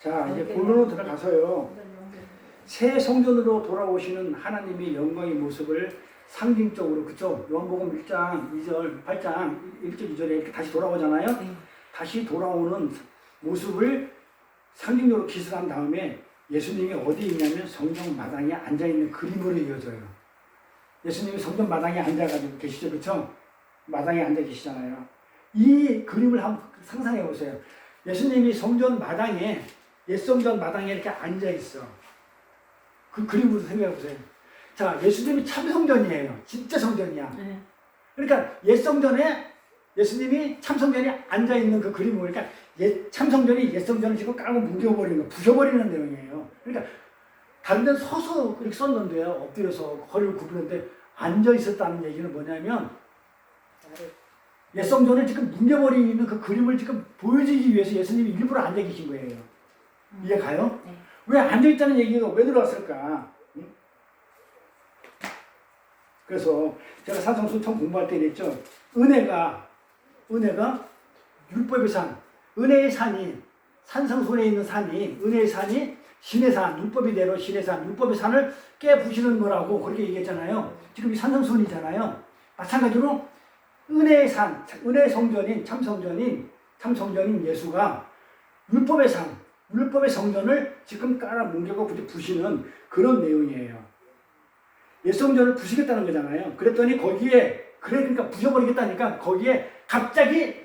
자, 이제 본론으로 들어가서요. 새 성전으로 돌아오시는 하나님의 영광의 모습을 상징적으로, 그쵸? 요한복음 1장 2절, 8장 1절 2절에 이렇게 다시 돌아오잖아요. 다시 돌아오는 모습을 상징적으로 기술한 다음에 예수님이 어디에 있냐면 성전 마당에 앉아있는 그림으로 이어져요. 예수님이 성전 마당에 앉아가지고 계시죠, 그쵸? 마당에 앉아 계시잖아요. 이 그림을 한번 상상해 보세요. 예수님이 성전 마당에, 옛 성전 마당에 이렇게 앉아 있어. 그 그림으로 생각해 보세요. 자, 예수님이 참 성전이에요. 진짜 성전이야. 그러니까 옛 성전에 예수님이 참 성전에 앉아 있는 그 그림을, 그러니까 참 성전이 옛 성전을 지금 까고 뭉개버리는 거, 부셔버리는 내용이에요. 그러니까 다른 데는 서서 그렇게 썼는데요. 엎드려서 허리를 굽히는데 앉아 있었다는 얘기는 뭐냐면 옛 성전을 지금 뭉개버리는 그 그림을 지금 보여주기 위해서 예수님이 일부러 앉아 계신 거예요. 이해 가요? 네. 왜 앉아있다는 얘기가 왜 들어왔을까? 응? 그래서 제가 사성수 처음 공부할 때 그랬죠. 은혜가 율법의 산, 은혜의 산이, 산성순에 있는 산이, 은혜의 산이 신의 산, 율법이 대로 신의 산, 율법의 산을 깨부시는 거라고 그렇게 얘기했잖아요. 지금 이 산성순이잖아요. 마찬가지로 은혜의 산, 은혜의 성전인, 참 성전인 예수가 율법의 산, 율법의 성전을 지금 깔아 뭉개고 부시는 그런 내용이에요. 옛 성전을 부시겠다는 거잖아요. 그랬더니 거기에, 그러니까 부셔버리겠다니까 거기에 갑자기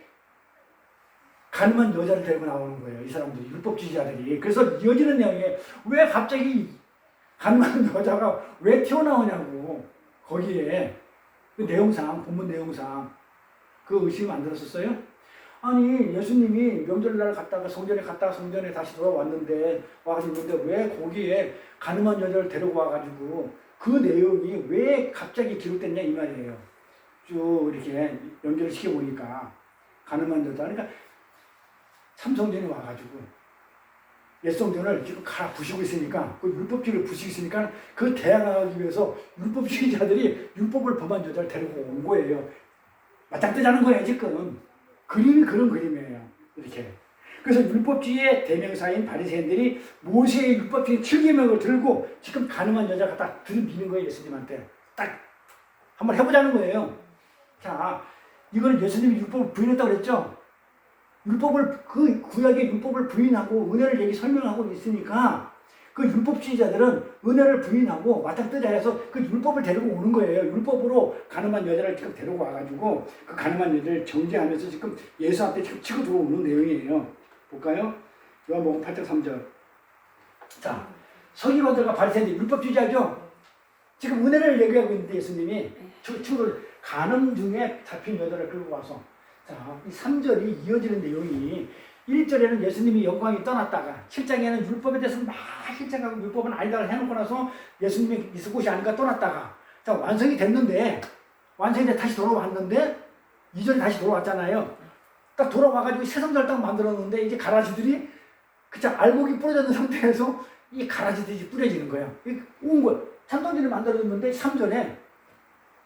가늠한 여자를 데리고 나오는 거예요. 이 사람들이, 율법주의자들이. 그래서 이어지는 내용에 왜 갑자기 가늠한 여자가 왜 튀어나오냐고. 거기에 그 내용상, 본문 내용상 그 의심 안 들었었어요? 아니, 예수님이 명절날 갔다가 성전에 다시 돌아왔는데 왜 거기에 가늠한 여자를 데리고 와가지고 그 내용이 왜 갑자기 기록됐냐 이 말이에요. 쭉 이렇게 연결을 시켜보니까 가늠한 여자, 그러니까 참성전에 와가지고 옛 성전을 지금 갈아 부시고 있으니까, 그 율법주의를 부시고 있으니까 그 대항하기 위해서 율법주의자들이 율법을 범한 여자를 데리고 온 거예요. 맞짱뜨자는 거예요, 지금. 그림이 그런 그림이에요. 이렇게. 그래서 율법주의의 대명사인 바리새인들이 모세의 율법주의 7계명을 들고 지금 가늠한 여자가 딱 들이미는 거예요, 예수님한테. 딱 한번 해보자는 거예요. 자, 이거는 예수님이 율법을 부인했다고 그랬죠? 그 구약의 율법을 부인하고 은혜를 얘기 설명하고 있으니까 그 율법주의자들은 은혜를 부인하고 맞닥뜨자 해서 그 율법을 데리고 오는 거예요. 율법으로 가늠한 여자를 지금 데리고 와가지고 그 가늠한 여자를 정죄하면서 지금 예수한테 지금 치고 들어오는 내용이에요. 볼까요? 요한복음 8장 3절. 자, 서기관들과 바리새인들 율법주의자죠? 지금 은혜를 얘기하고 있는데 예수님이 친구를 간음 중에 잡힌 여자를 끌고 와서, 자, 이 3절이 이어지는 내용이 1절에는 예수님이 영광이 떠났다가 7장에는 율법에 대해서 막 실장하고 율법은 아니다를 해놓고 나서 예수님이 있을 곳이 아니까 떠났다가, 자, 완성이 됐는데 다시 돌아왔는데 2절에 다시 돌아왔잖아요. 딱 돌아와가지고 새 성전을 딱 만들었는데 이제 가라지들이 그쵸, 알곡이 부러졌는 상태에서 이 가라지들이 뿌려지는 거예요. 온 거예요. 참성전을 만들어줬는데 3절에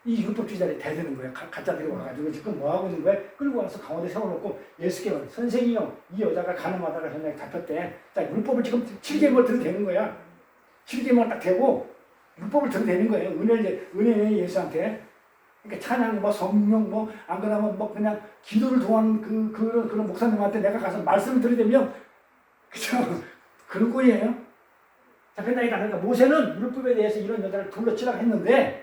이 율법주의자들이 대드는 거예요. 가짜들이 와가지고 지금 뭐하고 있는 거예요? 끌고 와서 가운데 세워놓고 예수께 말해요. 선생이요, 이 여자가 가늠하다가 현장에 잡혔대. 자, 율법을 지금 7계명을 들이대는 거야. 7계명을 딱 대고 율법을 들이대는 거예요. 은혜 예수한테. 그러니까 찬양, 성령, 안 그러면 그냥 기도를 도와는 그런 목사님한테 내가 가서 말씀을 들이대면, 그쵸? 그런 거예요. 잡혔다니까. 그러니까 모세는 율법에 대해서 이런 여자를 둘러치라고 했는데,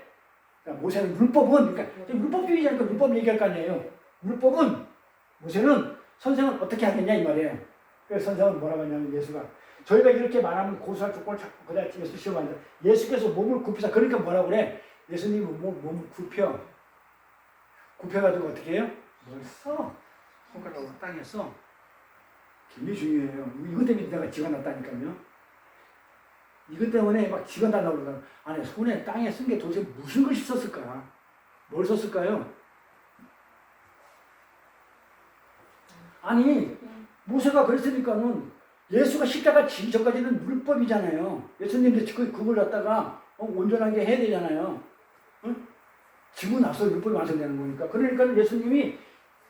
모세는 그러니까 율법주의자니까 율법 얘기할 거 아니에요. 모세는 선생은 어떻게 하겠냐 이 말이에요. 그래서 선생은 뭐라고 하냐면 예수가 저희가 이렇게 말하면 고소할 조건을 찾고 그래야 예수 시험한다. 예수께서 몸을 굽히사. 그러니까 뭐라고 그래? 예수님이 몸을 굽혀가지고 어떻게 해요? 뭘 써? 손가락으로 땅에 써. 굉장히 중요해요. 이것 때문에 내가 지가 났다니까요. 이것 때문에 막 지가 날라고 그러잖아. 아니, 손에 땅에 쓴 게 도대체 무슨 글씨 썼을까? 뭘 썼을까요? 아니, 모세가 그랬으니까는 예수가 십자가 지기 전까지는 율법이잖아요. 예수님도 그걸 갖다가 온전하게 해야 되잖아요. 응? 지고 나서 율법이 완성되는 거니까. 그러니까 예수님이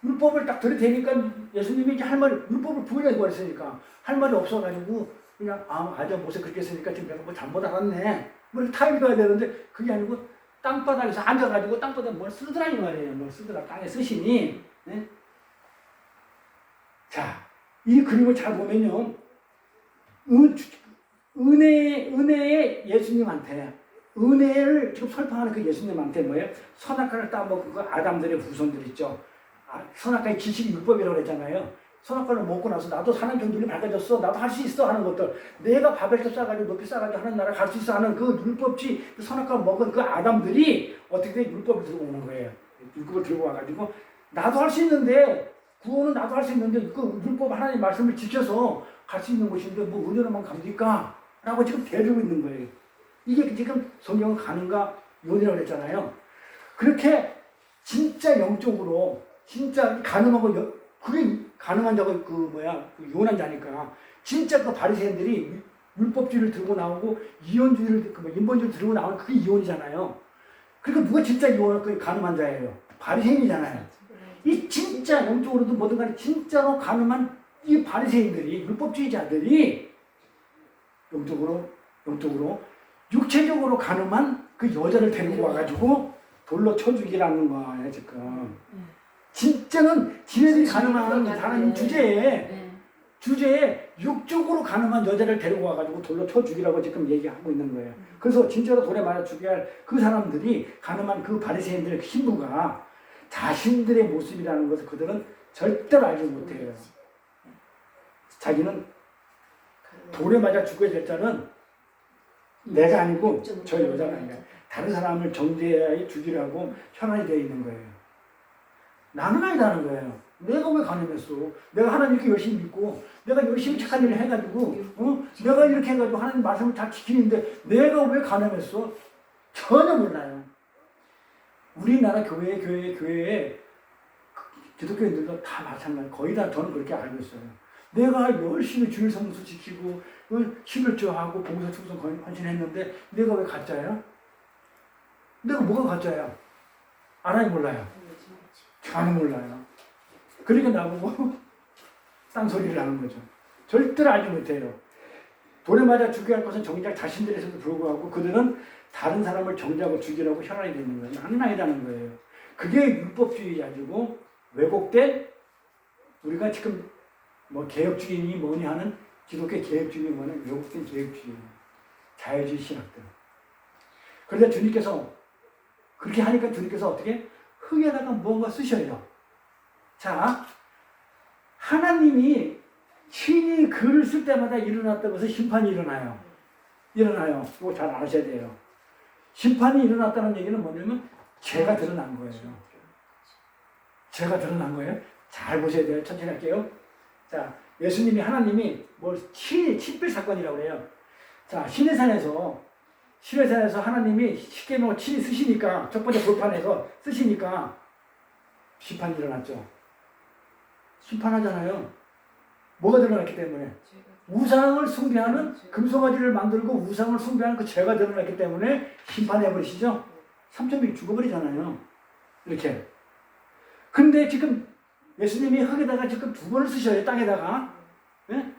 율법을 딱 들이대니까 예수님이 이제 할 말이, 율법을 부인해 버렸으니까 할 말이 없어가지고 그냥 아저 모세 그렇게 했으니까 지금 내가 뭐 잘못 알았네. 뭐 이렇게 타협이 돼야 되는데 그게 아니고 땅바닥에서 앉아가지고 땅바닥에 뭘 쓰더라 이 말이에요. 뭘 쓰더라 땅에 쓰시니. 네? 자, 이 그림을 잘 보면요. 은혜의 예수님한테 은혜를 지금 설파하는 그 예수님한테 뭐예요? 선악과를 따먹은 그 아담들의 후손들 있죠. 선악과의 지식이 율법이라고 그랬잖아요. 선악과를 먹고 나서 나도 하나님 눈이 밝아졌어. 나도 할 수 있어 하는 것들. 내가 바벨탑 쌓아가지고 높이 쌓아가지고 하는 나라 갈 수 있어 하는 그 율법지 그 선악과 먹은 그 아담들이 어떻게 돼? 율법을 들고 오는 거예요. 율법을 들고 와가지고 나도 할 수 있는데 구원은 나도 할 수 있는데 그 율법 하나님 말씀을 지켜서 갈 수 있는 곳인데 뭐 은혜로만 갑니까? 라고 지금 데리고 있는 거예요. 이게 지금 성경은 가능과 요원이라고 그랬잖아요. 그렇게 진짜 영적으로 진짜 가늠하고 그게 가늠한 자가 그 요원한 자니까 진짜 그 바리새인들이 율법주의를 들고 나오고 이혼주의를 인본주의를 들고 나오는 그게 이혼이잖아요. 그러니까 누가 진짜 이혼한 그 가늠한 자예요? 바리새인이잖아요. 이 진짜 영적으로도 뭐든 간에 진짜로 가늠한 이 바리새인들이 율법주의자들이 영적으로 육체적으로 가늠한 그 여자를 데리고 와가지고 돌로 쳐 죽이라는 거예요 지금. 진짜는 지네들이 가늠한 하나님 주제에 육적으로 가늠한 여자를 데리고 와가지고 돌로 쳐 죽이라고 지금 얘기하고 있는 거예요. 그래서 진짜로 돌에 맞아 죽여야 할 그 사람들이 가늠한 그 바리새인들의 신부가 자신들의 모습이라는 것을 그들은 절대로 알지 못해요. 자기는 돌에 맞아 죽어야 될 자는 내가 아니고 저 여자가 아니라 다른 사람을 정죄하여 죽이라고 현안이 되어 있는 거예요. 나는 아니라는 거예요. 내가 왜 가늠했어? 내가 하나님 이렇게 열심히 믿고 내가 열심히 착한 일을 해가지고 내가 이렇게 해가지고 하나님 말씀을 잘 지키는데 내가 왜 가늠했어? 전혀 몰라요. 우리나라 교회에 기독교인들도 다 마찬가지. 거의 다 저는 그렇게 알고 있어요. 내가 열심히 주일 성수 지키고 11조 하고 봉사 충성 헌신했는데 내가 왜 가짜야? 내가 뭐가 가짜야? 알아요 몰라요? 전혀 몰라요. 그러니까 나보고 딴소리를 하는 거죠. 절대로 알지 못해요. 돌에 맞아 죽여야 할 것은 정작 자신들에서도 불구하고 그들은 다른 사람을 정죄하고 죽이라고 혈안이 되는 거예요. 나는 아니라는 거예요. 그게 율법주의자이고 왜곡된 우리가 지금 뭐 개혁주의니 뭐니 하는 기독교 개혁주의니 뭐는 왜곡된 개혁주의, 자유주의 신학들. 그런데 주님께서 그렇게 하니까 주님께서 어떻게 흙에다가 뭔가 쓰셔요. 자, 하나님이 친히 글을 쓸 때마다 일어났다고 해서 심판이 일어나요. 이거 잘 아셔야 돼요. 심판이 일어났다는 얘기는 뭐냐면 죄가 드러난 거예요. 죄가 드러난 거예요. 잘 보셔야 돼요. 천천히 할게요. 자, 예수님이 하나님이 친필 사건이라고 그래요. 자, 시내산에서 하나님이 십계명을 친히 쓰시니까 첫 번째 돌판에서 쓰시니까 심판이 일어났죠. 심판하잖아요. 뭐가 드러났기 때문에 우상을 숭배하는 금송아지를 만들고 우상을 숭배하는 그 죄가 드러났기 때문에 심판해버리시죠. 3.1 죽어버리잖아요. 이렇게. 근데 지금 예수님이 흙에다가 지금 2번을 쓰셔요. 땅에다가. 네?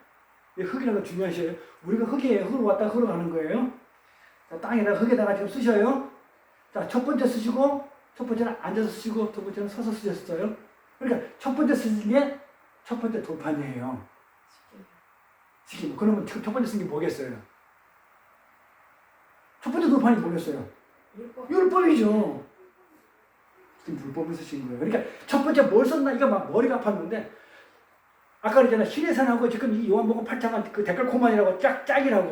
흙이라는 거 중요하셔요. 우리가 흙이에요. 흙으로 왔다 흙으로 가는 거예요. 자, 땅에다가 흙에다가 지금 쓰셔요. 자, 첫 번째 쓰시고 첫 번째는 앉아서 쓰시고 두 번째는 서서 쓰셨어요. 그러니까 첫 번째 쓰신 게 첫 번째 돌판이에요. 지금 그러면 첫 번째 쓴 게 뭐겠어요? 첫 번째 돌판이 뭐겠어요? 율법이죠. 지금 율법을 쓰신 거예요. 그러니까 첫 번째 뭘 썼나 이거 막 머리가 아팠는데 아까 그랬잖아요. 시내산하고 지금 이 요한복음 8장은 그 데칼코만이라고 짝이라고.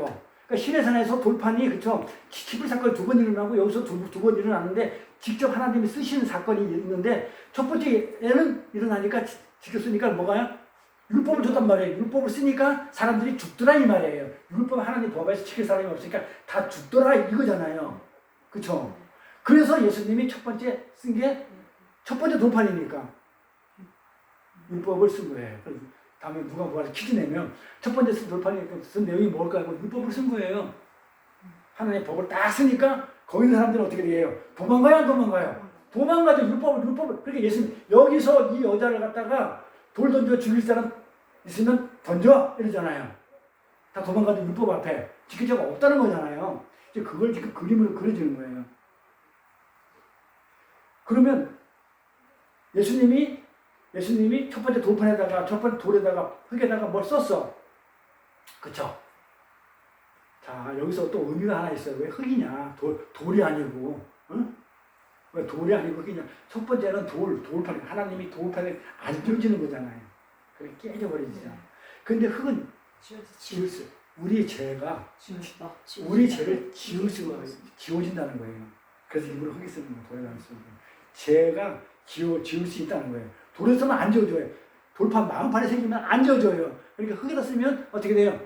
그러니까 시내산에서 돌판이 그쵸 치불 사건이 2번 일어나고 여기서 두 번 일어나는데 직접 하나님이 쓰시는 사건이 있는데 첫 번째는 일어나니까 직접 쓰니까 뭐가요? 율법을 줬단 말이에요. 율법을 쓰니까 사람들이 죽더라 이 말이에요. 율법 하나님 법에서 지킬 사람이 없으니까 다 죽더라 이거잖아요. 그쵸? 그래서 예수님이 첫 번째 쓴 게 첫 번째 돌판이니까 율법을 쓴 거예요. 다음에 누가 뭐가 퀴즈 내면 첫 번째 쓴 돌판이 쓴 내용이 뭘까 하고 율법을 쓴 거예요. 하나님의 법을 딱 쓰니까 거기 있는 사람들은 어떻게 돼요? 도망가요 안 도망가요? 도망가죠. 율법을. 그러니까 예수님, 여기서 이 여자를 갖다가 돌 던져 죽일 사람 있으면 던져! 이러잖아요. 다 도망가도 율법 앞에 지킬 자가 없다는 거잖아요. 이제 그걸 지금 그림으로 그려주는 거예요. 그러면 예수님이 첫 번째 돌판에다가, 첫 번째 돌에다가, 흙에다가 뭘 썼어. 그쵸? 자, 여기서 또 의미가 하나 있어요. 왜 흙이냐? 돌이 아니고, 응? 왜 돌이 아니고 흙이냐? 첫 번째는 돌판, 하나님이 돌판에 안 지어지는 거잖아요. 그래, 깨져버리죠. 근데 흙은 지을 우리 죄가, 우리 죄를 지워진다는 거예요. 그래서 일부러 흙이 쓰는 거예요. 돌에다가 쓰는 거예요. 죄가 지울 수 있다는 거예요. 돌에 쓰면 안 지워져요. 돌판, 마음판에 생기면 안 지워져요. 그러니까 흙에다 쓰면 어떻게 돼요?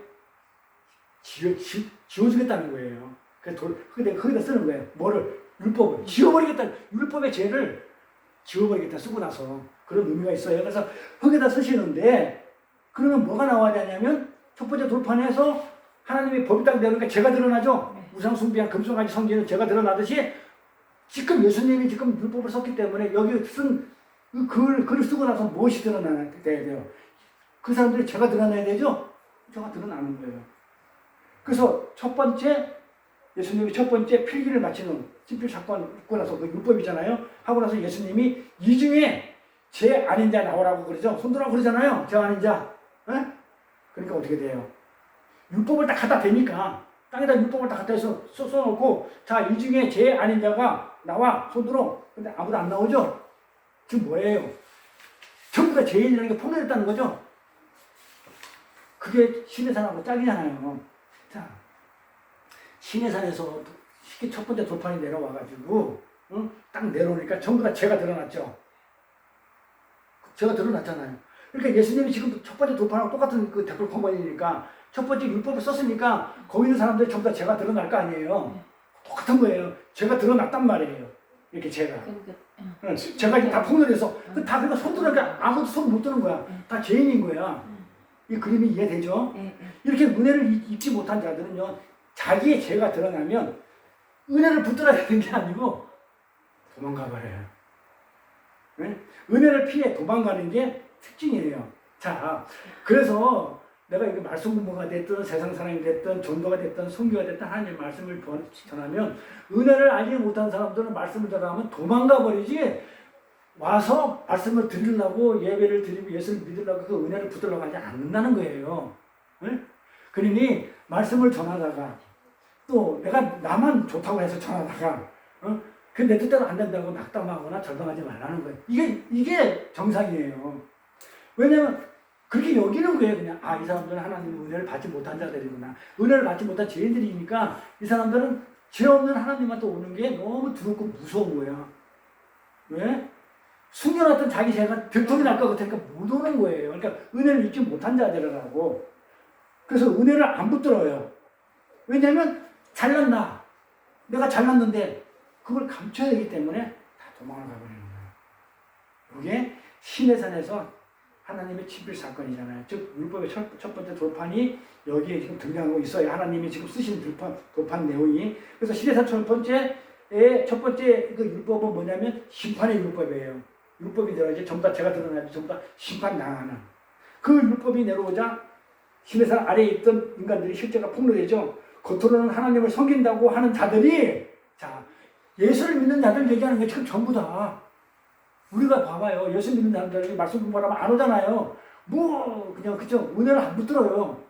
지워주겠다는 거예요. 그래서 흙에다 쓰는 거예요. 뭐를? 율법을. 지워버리겠다. 율법의 죄를 지워버리겠다. 쓰고 나서. 그런 의미가 있어요. 그래서 흙에다 쓰시는데, 그러면 뭐가 나와야 되냐면, 첫 번째 돌판에서 하나님의 법이 딱 내놓으니까 죄가 드러나죠? 우상 숭배한 금송아지 성질은 죄가 드러나듯이, 지금 예수님이 지금 율법을 썼기 때문에 여기 쓴 글을 쓰고 나서 무엇이 드러나야 돼요? 그 사람들이 죄가 드러나야 되죠? 죄가 드러나는 거예요. 그래서 예수님이 첫 번째 필기를 마치는 신필 사건 있고 나서 그 율법이잖아요. 하고 나서 예수님이 이 중에 죄 아닌 자 나오라고 그러죠. 손들라고 그러잖아요. 죄 아닌 자. 에? 그러니까 어떻게 돼요? 율법을 딱 갖다 대니까 땅에다 율법을 딱 갖다 해서 써놓고 자, 이 중에 죄 아닌 자가 나와 손들어. 근데 아무도 안 나오죠? 지금 뭐예요? 전부 다 죄인이라는 게 폭로했다는 거죠? 그게 시내산하고 짝이잖아요. 자, 시내산에서 첫 번째 돌판이 내려와가지고 응? 딱 내려오니까 전부 다 죄가 드러났죠. 죄가 드러났잖아요. 그러니까 예수님이 지금 첫 번째 돌판하고 똑같은 그 댓글 컴퍼니니까 첫 번째 율법을 썼으니까 거기 있는 사람들이 전부 다 죄가 드러날 거 아니에요. 똑같은 거예요. 죄가 드러났단 말이에요. 이렇게 죄가. 죄가 다 폭로해서 다 그러니까 손 들으니까 아무도 손 못 드는 거야. 다 죄인인 거야. 이 그림이 이해되죠? 이렇게 은혜를 입지 못한 자들은요, 자기의 죄가 드러나면 은혜를 붙들어야 되는 게 아니고 도망가 버려요. 네? 은혜를 피해 도망가는 게 특징이에요. 자, 그래서 내가 이게 말씀 공부가 됐든 세상 사람이 됐든 전도가 됐든 선교가 됐든 하나님의 말씀을 전하면 은혜를 알지 못한 사람들은 말씀을 전하면 도망가 버리지 와서 말씀을 드리려고 예배를 드리고 예수를 믿으려고 그 은혜를 붙들려고 하지 않는다는 거예요. 네? 그러니 말씀을 전하다가 또 내가 나만 좋다고 해서 전하다가 그 내 뜻대로 안 된다고 낙담하거나 절망하지 말라는 거예요. 이게 정상이에요. 왜냐면 그렇게 여기는 거예요. 그냥 이 사람들은 하나님의 은혜를 받지 못한 자들이구나. 은혜를 받지 못한 죄인들이니까 이 사람들은 죄 없는 하나님한테 오는 게 너무 두렵고 무서운 거야. 왜? 숨겨놨던 자기 죄가 들통이 날 것 같으니까 못 오는 거예요. 그러니까 은혜를 잊지 못한 자들이라고. 그래서 은혜를 안 붙들어요. 왜냐면 잘났나. 내가 잘났는데 그걸 감춰야 되기 때문에 다 도망을 가버리는 거예요. 이게 시내산에서 하나님의 친필 사건이잖아요. 즉 율법의 첫 번째 돌판이 여기에 지금 등장하고 있어요. 하나님이 지금 쓰신 돌판 내용이. 그래서 시내산 첫 번째 그 율법은 뭐냐면 심판의 율법이에요. 율법이 내려오지 전부 다 죄가 드러나지 전부 다 심판당하는. 그 율법이 내려오자 시내산 아래에 있던 인간들이 실제가 폭로되죠. 겉으로는 하나님을 섬긴다고 하는 자들이 자 예수를 믿는 자들 얘기하는 게 지금 전부 다 우리가 봐봐요. 예수 믿는 사람들이 말씀 공부하면 안 오잖아요. 그냥 그죠? 은혜를 안 붙들어요.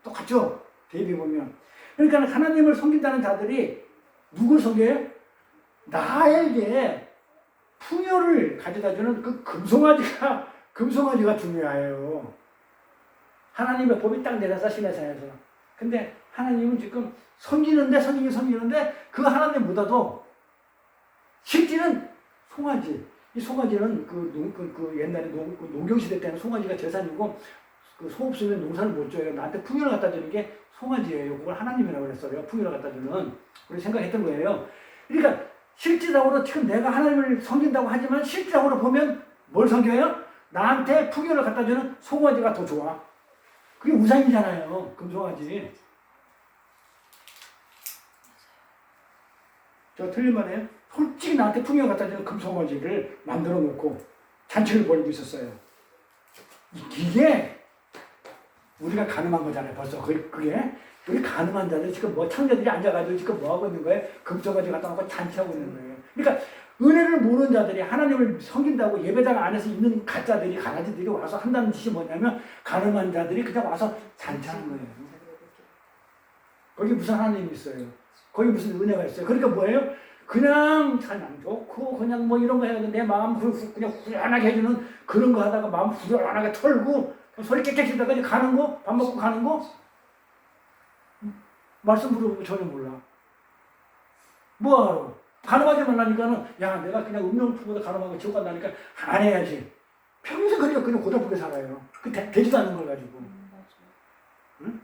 똑같죠? 대비 보면. 그러니까 하나님을 섬긴다는 자들이 누굴 섬겨요? 나에게 풍요를 가져다주는 그 금송아지가 중요해요. 하나님의 법이 딱 내려서 시내산에서. 근데 하나님은 지금 섬기는데 그 하나님보다도 실제는 송아지. 이 송아지는 그 옛날에 농경시대 때는 송아지가 재산이고 그 소 없으면 농사를 못 줘요. 나한테 풍요를 갖다 주는 게 송아지예요. 그걸 하나님이라고 그랬어요. 풍요를 갖다 주는. 우리 생각했던 거예요. 그러니까 실질적으로 지금 내가 하나님을 섬긴다고 하지만 실질적으로 보면 뭘 섬겨요? 나한테 풍요를 갖다 주는 송아지가 더 좋아. 그게 우상이잖아요. 금송아지. 저 틀린 말이에요? 솔직히 나한테 풍요 갖다 주는 금송아지를 만들어 놓고 잔치를 벌이고 있었어요. 이게 우리가 가늠한 거잖아요. 벌써 그게 우리 가늠한 자들 지금 뭐 창자들이 앉아가지고 지금 뭐 하고 있는 거예요? 금송아지 갖다 놓고 잔치하고 있는 거예요. 그러니까 은혜를 모르는 자들이 하나님을 섬긴다고 예배당 안에서 있는 가짜들이 가라지들이 와서 한다는 짓이 뭐냐면 가늠한 자들이 그냥 와서 잔치하는 거예요. 거기 무슨 하나님이 있어요? 거기 무슨 은혜가 있어요? 그러니까 뭐예요? 그냥 잘만 좋고 그냥 뭐 이런 거 해가지고 내 마음 그냥 후련하게 해주는 그런 거 하다가 마음 후련하게 털고 소리 깨끗이 다가 가는 거, 밥 먹고 가는 거 말씀 물어보고 전혀 몰라. 뭐하러? 가늠하지 말라니까는 야 내가 그냥 음료수보다 가늠하고 지옥 간다니까 안 해야지. 평생 그러니까 그냥 고달프게 살아요. 그 되지도 않는 걸 가지고. 응?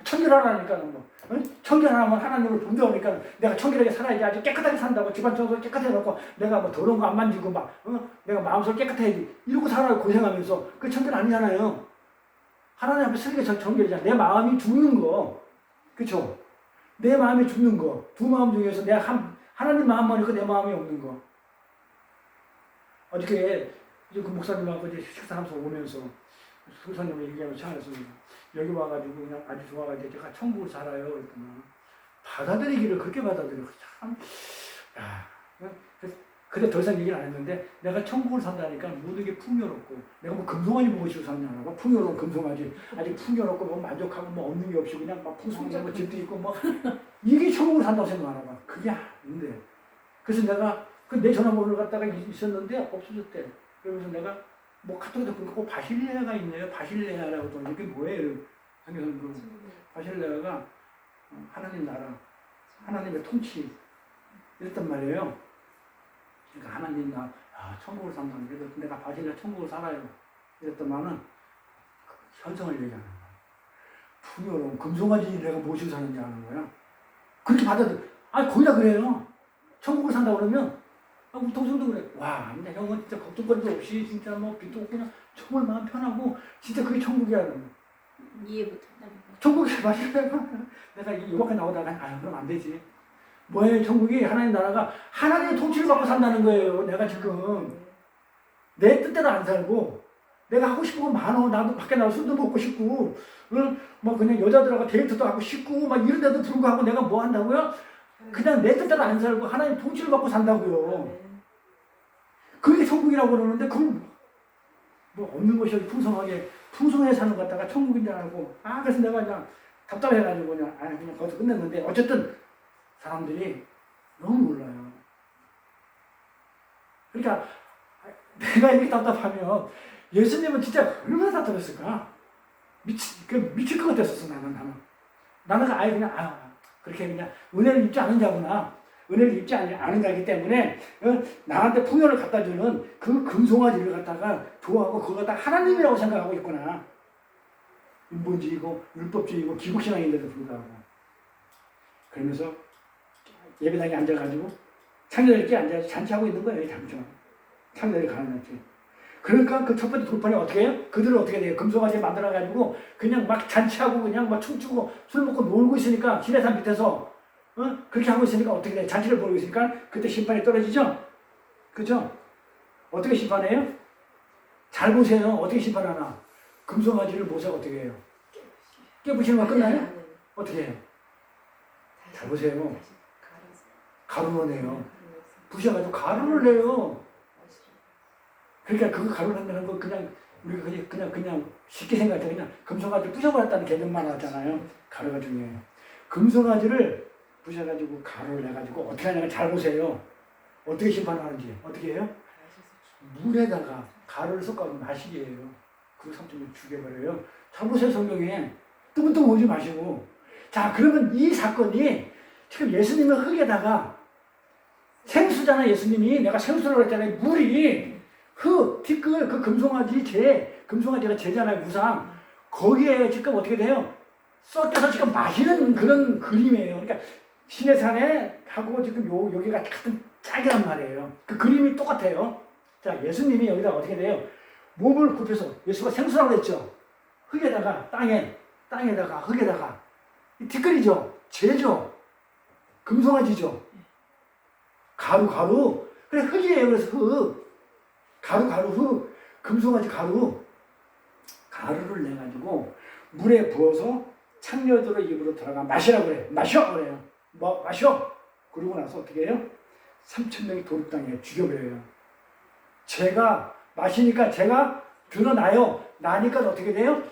청결하라니까는 뭐. 응? 청결하면 하나님을 본다니까 내가 청결하게 살아야지. 아주 깨끗하게 산다고 집안 청소 깨끗하게 놓고 내가 뭐 더러운 거 안 만지고 막 내가 마음속을 깨끗해야지. 이러고 살아요 고생하면서. 그게 청결 아니잖아요. 하나님 앞에 쓰기가 청결이잖아. 내 마음이 죽는 거. 그쵸? 내 마음이 죽는 거. 두 마음 중에서 내가 하나님 마음만 있고 내 마음이 없는 거. 어저께 그 목사님하고 이제 식사하면서 오면서 수사님이 얘기하면서 차에서 여기 와가지고 그냥 아주 좋아가지고 제가 천국을 살아요. 그랬더니 받아들이기를 그렇게 받아들여. 참, 야. 근데 더 이상 얘기를 안 했는데 내가 천국을 산다니까 모든 게 풍요롭고 내가 뭐 금송아지 보고 싶어 샀냐고 풍요로운 금송아지 아직 풍요롭고 뭐 만족하고 뭐 없는 게 없이 그냥 막 풍성하고 집도 있고 뭐 이게 천국을 산다고 생각하나 봐. 그게 아닌데. 그래서 내가 내 전화번호를 갖다가 있었는데 없어졌대. 그러면서 내가 뭐 카톡에도 보니까 바실레아가 있네요. 바실레아라고 또 이게 뭐예요? 그래서 바실레아가 하나님 나라, 하나님의 통치 이랬단 말이에요. 그러니까 하나님 나 천국을 산다는 그래서 내가 바실레아 천국을 살아요. 이랬더만은 현성을 얘기하는 거야. 풍요로운 금송아지 내가 모시고 사는지 아는 거야. 그렇게 받아들여. 거의 다 그래요. 천국을 산다 그러면 우리 동생도 그래. 와, 근데 형은 진짜 걱정거리도 없이 진짜 뭐 빚도 없고 그냥 정말 마음 편하고 진짜 그게 천국이야. 이해 못한다는 거. 천국이 바실레아가 내가 이렇게 나오다가 그럼 안 되지. 뭐예요? 천국이 하나님 나라가 하나님의 통치를 받고 산다는 거예요. 내가 지금 내 뜻대로 안 살고 내가 하고 싶은 거 많어. 나도 밖에 나가 술도 먹고 싶고 뭐 그냥 여자들하고 데이트도 하고 싶고 막 이런데도 불구하고 내가 뭐 한다고요? 그냥 내 뜻대로 안 살고 하나님 통치를 받고 산다고요. 그게 천국이라고 그러는데 그건 뭐 없는 것이 풍성하게 사는 것 같다가 천국인 줄 알고 그래서 내가 그냥 답답해가지고 그냥 거기서 끝냈는데 어쨌든 사람들이 너무 몰라요. 그러니까 내가 이렇게 답답하면 예수님은 진짜 얼마나 답답했을까? 미칠 것 같았었어 나는 아예 그냥 그렇게 그냥 은혜를 입지 않은 자구나. 은혜를 입지 않은 자이기 때문에 나한테 풍요를 갖다 주는 그 금송아지를 갖다가 좋아하고 그걸 갖다가 하나님이라고 생각하고 있구나. 인본주의고 율법주의고 기국신앙인데도 불구하고 그러면서 예배당에 앉아가지고 창녀들끼리 앉아서 잔치하고 있는 거예요. 창녀들이 가는 잔치. 그러니까 그 첫 번째 돌판이 어떻게 해요? 그들을 어떻게 돼요? 금송아지 만들어가지고 그냥 막 잔치하고 그냥 막 춤추고 술 먹고 놀고 있으니까 시내산 밑에서 그렇게 하고 있으니까 어떻게 돼요? 잔치를 벌이고 있으니까 그때 심판이 떨어지죠? 그죠? 어떻게 심판해요? 잘 보세요. 어떻게 심판하나? 금송아지를 모세가 어떻게 해요? 깨부시는 거 끝나요? 어떻게 해요? 잘 보세요. 가루를 내요. 부셔가지고 가루를 내요. 그러니까 그 가루를 낸다는 거 그냥 우리가 그냥 쉽게 생각해 그냥 금송아지를 부셔버렸다는 개념만 하잖아요. 가루가 중요해요. 금송아지를 부셔가지고 가루를 내가지고 어떻게 하냐면 잘 보세요. 어떻게 심판하는지 어떻게 해요? 물에다가 가루를 섞어서 마시게해요. 그 삼촌을 죽여버려요. 잘 보세요 성경에. 뜨문뜨문 오지 마시고. 자 그러면 이 사건이 지금 예수님의 흙에다가 생수잖아. 예수님이 내가 생수라고 했잖아요. 물이 티끌 그 금송아지가 제잖아요. 우상 거기에 지금 어떻게 돼요? 섞여서 지금 마시는 그런 그림이에요. 그러니까 시내산에 하고 지금 여기가 같은 짝이란 말이에요. 그 그림이 똑같아요. 자 예수님이 여기다 어떻게 돼요? 몸을 굽혀서 예수가 생수라고 했죠. 흙에다가 땅에다가 흙에다가 이 티끌이죠. 죄죠. 금송아지죠. 가루. 그래 흙이에요. 그래서 흙. 가루 흙. 금송아지 가루를 내가지고 물에 부어서 창녀들의 입으로 들어가 마시라고 그래요. 마셔 그래요. 뭐 마셔. 그러고 나서 어떻게 해요? 3,000명이 도륙당해요. 죽여버려요. 제가 마시니까 제가 드러나요. 나니까 어떻게 돼요?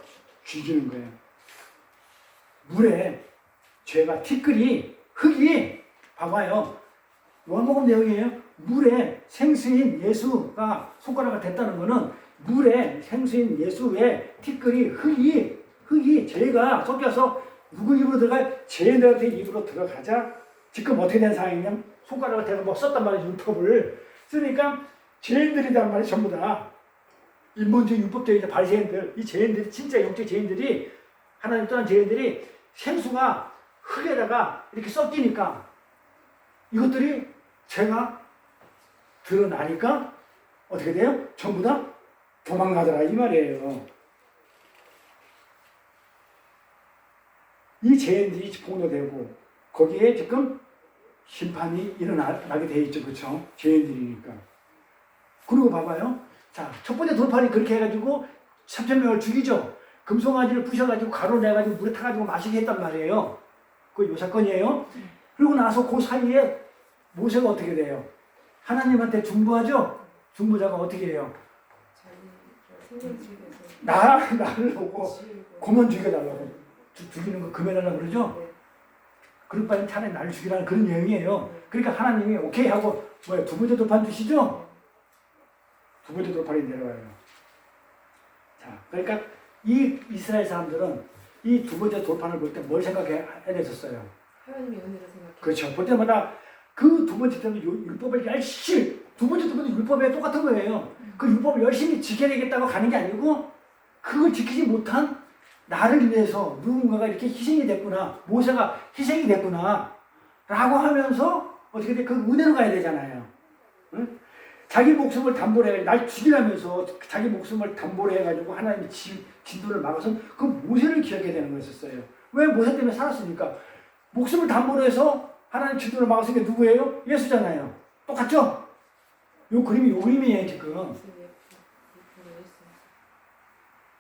죽이는 거예요. 물에 죄가 티끌이 흙이 봐봐요. 요한복음 내용이에요. 물에 생수인 예수가 손가락을 댔다는 거는 물에 생수인 예수의 티끌이 흙이 죄가 섞여서 누구 입으로 들어가? 죄인들한테 입으로 들어가자. 지금 어떻게 된 상황이냐면 손가락을 대고 뭐 썼단 말이에요. 율법을 쓰니까 죄인들이란 말이 전부 다 인본주의 율법주의 바리새인들, 이 죄인들이 진짜 영적 죄인들이 하나님 떠난 죄인들이 생수가 흙에다가 이렇게 섞이니까 이것들이 죄가 드러나니까 어떻게 돼요? 전부 다 도망가더라 이 말이에요. 이 죄인들이 폭로되고 거기에 지금 심판이 일어나게 돼 있죠. 그렇죠? 죄인들이니까. 그리고 봐봐요. 자, 첫 번째 돌판이 그렇게 해가지고 3,000명을 죽이죠. 금송아지를 부셔가지고 가루 내가지고 물에 타가지고 마시게 했단 말이에요. 그 요 사건이에요. 그리고 나서 그 사이에 모세가 어떻게 돼요? 하나님한테 중보하죠? 중보자가 어떻게 해요? 나를 보고 고만 죽여달라고. 죽이는 거 금해달라고 그러죠? 그럴 바엔 차라리 나를 죽이라는 그런 내용이에요. 그러니까 하나님이 오케이 하고 두 번째 돌판 주시죠? 두 번째 돌판이 내려와요. 자, 그러니까 이 이스라엘 사람들은 이 두 번째 돌판을 볼 때 뭘 생각해야 됐었어요? 하나님의 은혜를 생각해. 그렇죠. 볼 때마다 그 두 번째 때는 율법을 열심히 두 번째 율법에 똑같은 거예요. 그 율법을 열심히 지켜야 되겠다고 가는 게 아니고 그걸 지키지 못한 나를 위해서 누군가가 이렇게 희생이 됐구나. 모세가 희생이 됐구나. 라고 하면서 어떻게 돼? 그 은혜로 가야 되잖아요. 응? 자기 목숨을 담보로 해가지고 날 죽이라면서 자기 목숨을 담보로 해가지고 하나님의 진도를 막아서 그 모세를 기억해야 되는 거였었어요. 왜? 모세 때문에 살았으니까. 목숨을 담보로 해서 하나님 진도를 막았으니까 누구예요? 예수잖아요. 똑같죠? 요 그림이에요 지금.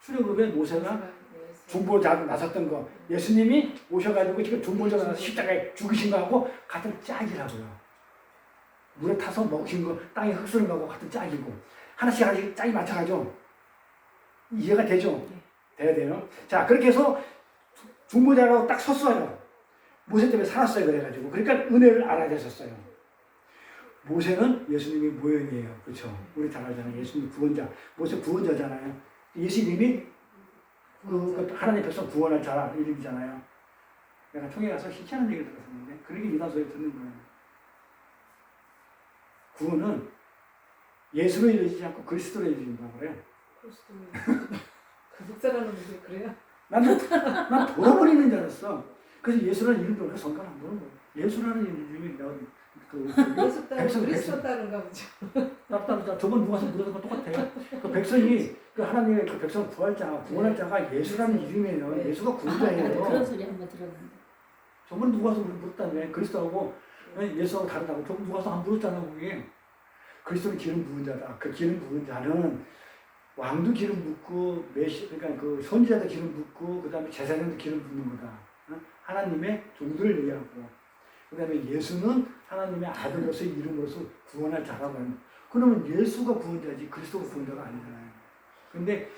출애굽에 모세가 중보자 나섰던 거. 예수님이 오셔가지고 지금 중보자 나서 십자가에 죽으신 거하고 같은 짝이라고요. 물에 타서 먹으신 거, 땅에 흙 쓰는 거하고 같은 짝이고. 하나씩 짝이 맞춰가죠. 이해가 되죠? 돼야 돼요. 자, 그렇게 해서 중보자라고 딱 섰어요. 모세 때문에 살았어요. 그래가지고. 그러니까 은혜를 알아야 됐었어요. 모세는 예수님의 모형이에요. 그렇죠? 우리 잘 알잖아요. 예수님 구원자. 모세 구원자잖아요. 예수님이 그 하나님 백성 구원할 자라 이름이잖아요. 내가 총회 가서 희한한 얘기를 들었었는데 그러게 이단소리 듣는 거예요. 구원은 예수로 이루어지지 않고 그리스도로 이루어진다고 그래요. 그 목사라는 분들 그래요? 난 돌아버리는 줄 알았어. 그래서 예수라는 이름도 그렇게 성경 안 보는 거예요. 예수라는 이름이 예수 따른 그리스도 따른가 보죠. 나 저번 누가서 물어본 거 똑같아요. 그 백성이 그 하나님의 그 백성 구원할 자가 예수라는 이름이에요. 예수가 구원자예요. 그런 소리 한번 들었는데. 저번 누가서 물었다며. 그리스도하고 예수하고 다르다고. 저번 누가서 안 물었잖아 그게. 그리스도는 기름 부은 자다. 그 기름 부은 자는 왕도 기름 붓고 그러니까 그 선지자도 기름 붓고 그다음에 제사장도 기름 붓는 거다. 하나님의 종들을 얘기하고. 그다음에 예수는 하나님의 아들로서 이름으로서 구원할 자라고 하는. 그러면 예수가 구원자지 그리스도가 구원자가 아니잖아요. 근데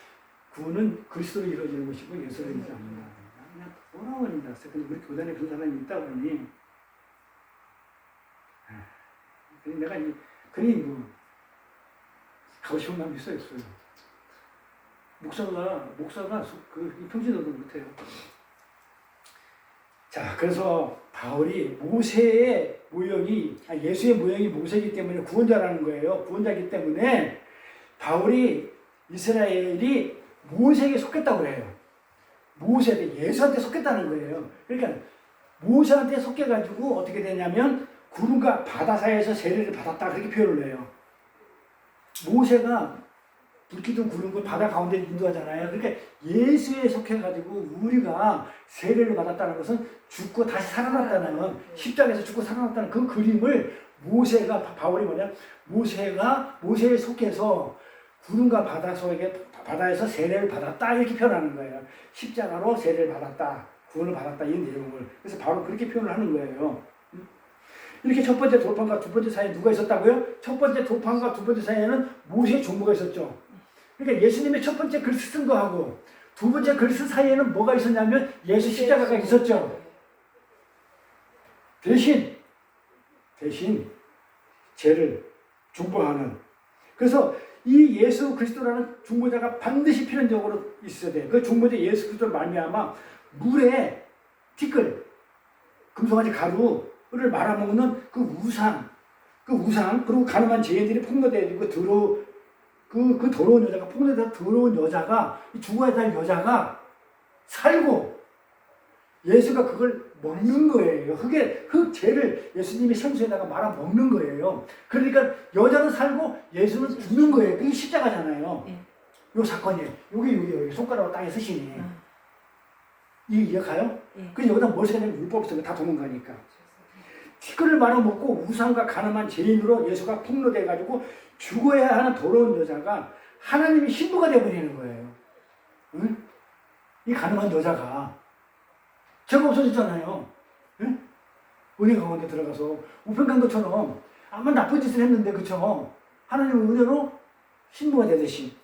구원은 그리스도로 이루어지는 것이고 예수로 이루어지지 않는다. 그냥 돌아버린다. 근데 우리 교단에 그런 사람이 있다고 하니 내가 그니 가고 싶은 마음이 있어요. 목사가 그 평신도도 못해요. 자, 그래서 바울이 모세의 모형이 예수의 모형이 모세이기 때문에 구원자라는 거예요. 구원자이기 때문에 바울이 이스라엘이 모세에게 속했다고 그래요. 예수한테 속했다는 거예요. 그러니까 모세한테 속해가지고 어떻게 되냐면 구름과 바다 사이에서 세례를 받았다 그렇게 표현을 해요. 모세가 불기둥 구른 걸 바다 가운데 인도하잖아요. 그러니까 예수에 속해가지고 우리가 세례를 받았다는 것은 죽고 다시 살아났다는 십자가에서 죽고 살아났다는 그 그림을 모세가 바울이 뭐냐 모세가 모세에 속해서 구름과 바다 속에 바다에서 세례를 받았다 이렇게 표현하는 거예요. 십자가로 세례를 받았다, 구원을 받았다 이 내용을 그래서 바로 그렇게 표현을 하는 거예요. 이렇게 첫 번째 돌판과 두 번째 사이에 누가 있었다고요? 첫 번째 돌판과 두 번째 사이에는 모세의 종부가 있었죠. 그러니까 예수님의 첫 번째 글씨 쓴 거하고 두 번째 글씨 사이에는 뭐가 있었냐면 예수 십자가가 있었죠. 대신 죄를 중보하는. 그래서 이 예수 그리스도라는 중보자가 반드시 필연적으로 있어야 돼. 그 중보자 예수 그리스도를 말미암아 물에 티끌, 금송아지 가루를 말아먹는 그 우상 그리고 가늠한 죄인들이 폭로되어지고 그 더러운 여자가 폭로돼서 더러운 여자가 죽어야 될 여자가 살고 예수가 그걸 먹는 거예요. 흙 죄를 예수님이 생수에다가 말아 먹는 거예요. 그러니까 여자는 살고 예수는 죽는 거예요. 그게 십자가잖아요. 네. 요 사건이에요. 여기 손가락으로 땅에 쓰시니. 이해가요? 네. 그래서 여기다 뭘 쓰냐면 율법을 쓰면 다 도망가니까. 티끌을 말아먹고 우상과 가늠한 죄인으로 예수가 폭로돼가지고 죽어야 하는 더러운 여자가 하나님의 신부가 되어버리는 거예요. 응? 이 가늠한 여자가 죄가 없어졌잖아요. 응? 은혜 가운데 들어가서 우편강도처럼 아무 나쁜 짓을 했는데 그쵸? 하나님의 은혜로 신부가 되듯이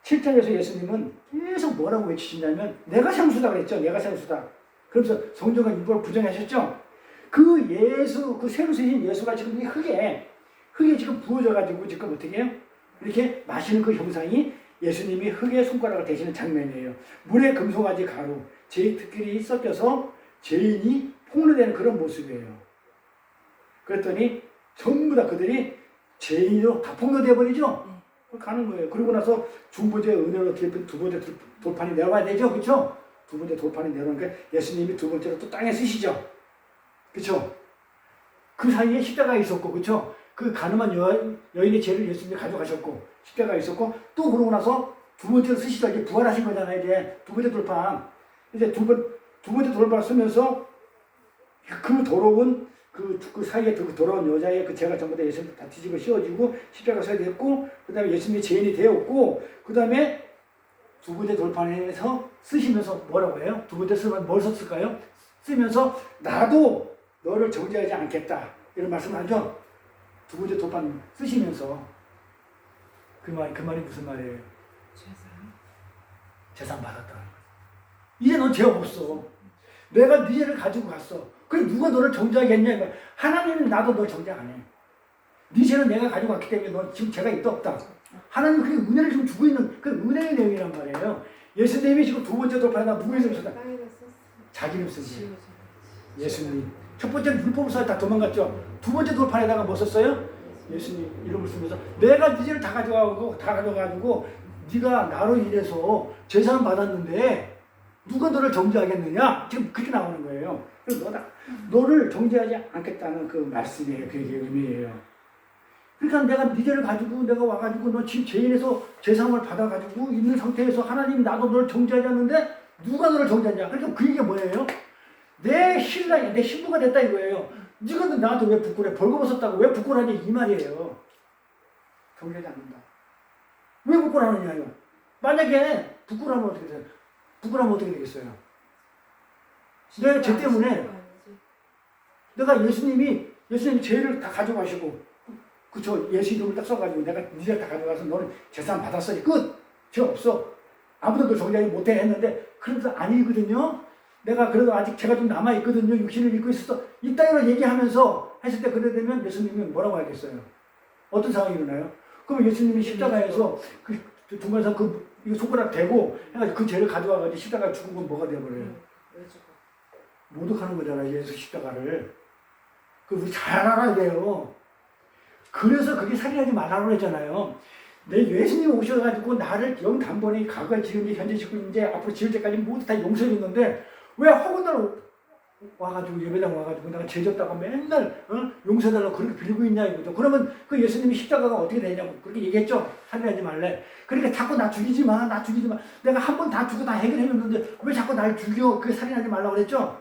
7장에서 예수님은 계속 뭐라고 외치시냐면 내가 생수다 그랬죠. 내가 생수다. 그러면서 성경과 율법을 부정하셨죠. 그 예수, 그 새로 세신 예수가 지금 이 흙에 지금 부어져가지고 지금 어떻게 해요? 이렇게 마시는 그 형상이 예수님이 흙에 손가락을 대시는 장면이에요. 물에 금송아지 가루, 죄의 특질이 섞여서 죄인이 폭로되는 그런 모습이에요. 그랬더니 전부 다 그들이 죄인으로 다 폭로돼 버리죠. 가는 거예요. 그러고 나서 중보자의 은혜로 두 번째 돌판이 내려와야 되죠. 그렇죠? 두 번째 돌판이 내려오니까 예수님이 두 번째로 또 땅에 쓰시죠. 그렇죠? 그 사이에 십자가가 있었고, 그렇죠? 그 가늠한 여인의 죄를 예수님이 가져가셨고, 십자가가 있었고, 또 그러고 나서 두 번째로 쓰시다 이제 부활하신 거잖아요. 이제 두 번째 돌판. 이제 두 번째 돌판을 쓰면서 그 더러운 그 사이에 그 더러운 여자의 그 죄가 전부 다 예수님 다 뒤집어 씌워지고 십자가 서야 됐고, 그 다음에 예수님이 죄인이 되었고, 그 다음에 두 번째 돌판에서 쓰시면서 뭐라고 해요? 두 번째 쓰면 뭘 썼을까요? 쓰면서 나도 너를 정죄하지 않겠다 이런 말씀을 하죠. 두 번째 돌판 쓰시면서 그 말이 무슨 말이에요? 재산 받았다는 거죠. 이제 넌 죄 없어. 내가 네 죄를 가지고 갔어. 그래 누가 너를 정죄하겠냐? 하나님은 나도 너 정죄 안 해. 네 죄는 내가 가지고 갔기 때문에 너 지금 죄가 있다 없다. 하나님 그게 은혜를 지금 주고 있는 그 은혜의 내용이란 말이에요. 예수님이 지금 두 번째 돌판에다 누구 이름 썼다? 자기 이름 쓰지. 예수님. 첫 번째는 율법을 써야 다 도망갔죠. 두 번째 돌판에다가 뭐 썼어요? 예수님 이름을 쓰면서 내가 네 죄를 다 가져가가지고 네가 나로 인해서 재산 받았는데 누가 너를 정죄하겠느냐? 지금 그렇게 나오는 거예요. 그래서 너를 정죄하지 않겠다는 그 말씀이에요. 그게 의미예요. 그러니까 내가 네 죄를 가지고 내가 와가지고 너 지금 죄인에서 재산을 받아가지고 있는 상태에서 하나님이 나도 너를 정죄하지 않는데 누가 너를 정죄하냐? 그러니까 그 얘기가 뭐예요? 내 신랑이 내 신부가 됐다 이거예요. 네가 나한테 왜 부끄러워? 벌거벗었다고 왜 부끄러워하냐 이 말이에요. 정죄하지 않는다. 왜 부끄러워하느냐요? 만약에 부끄러우면 어떻게 돼요? 부끄러우면 어떻게 되겠어요? 내가 죄 때문에 내가 예수님이 죄를 다 가져가시고 그쵸 예수 이름을 딱 써가지고 내가 네 죄를 다 가져가서 너는 재산 받았으니 끝! 죄 없어. 아무도 너 정죄하지 못해 했는데 그래도 아니거든요. 내가 그래도 아직 죄가 좀 남아있거든요. 육신을 입고 있어서 이따위로 얘기하면서 했을 때 그래 되면 예수님이 뭐라고 하겠어요? 어떤 상황이 일어나요? 그럼 예수님이 십자가에서 그 중간에서 이거 손가락 대고 해가지고 그 죄를 가져와가지고 십자가에 죽은 건 뭐가 되어버려요? 모독하는 거잖아요. 예수 십자가를. 그 우리 잘 알아야 돼요. 그래서 그게 살인하지 말라고 했잖아요. 내 예수님 오셔가지고 나를 영 단번에 과거에 지금 현재 짓고 이제 앞으로 지을 때까지 모두 다 용서해 줬는데 왜 허구날 와가지고 예배당 와가지고 내가 죄졌다고 맨날 용서달라고 그렇게 빌고 있냐 이거죠. 그러면 그 예수님이 십자가가 어떻게 되냐고 그렇게 얘기했죠. 살인하지 말래. 그러니까 자꾸 나 죽이지 마, 나 죽이지 마. 내가 한 번 다 죽고 다 해결해줬는데 왜 자꾸 날 죽여? 그게 살인하지 말라고 그랬죠.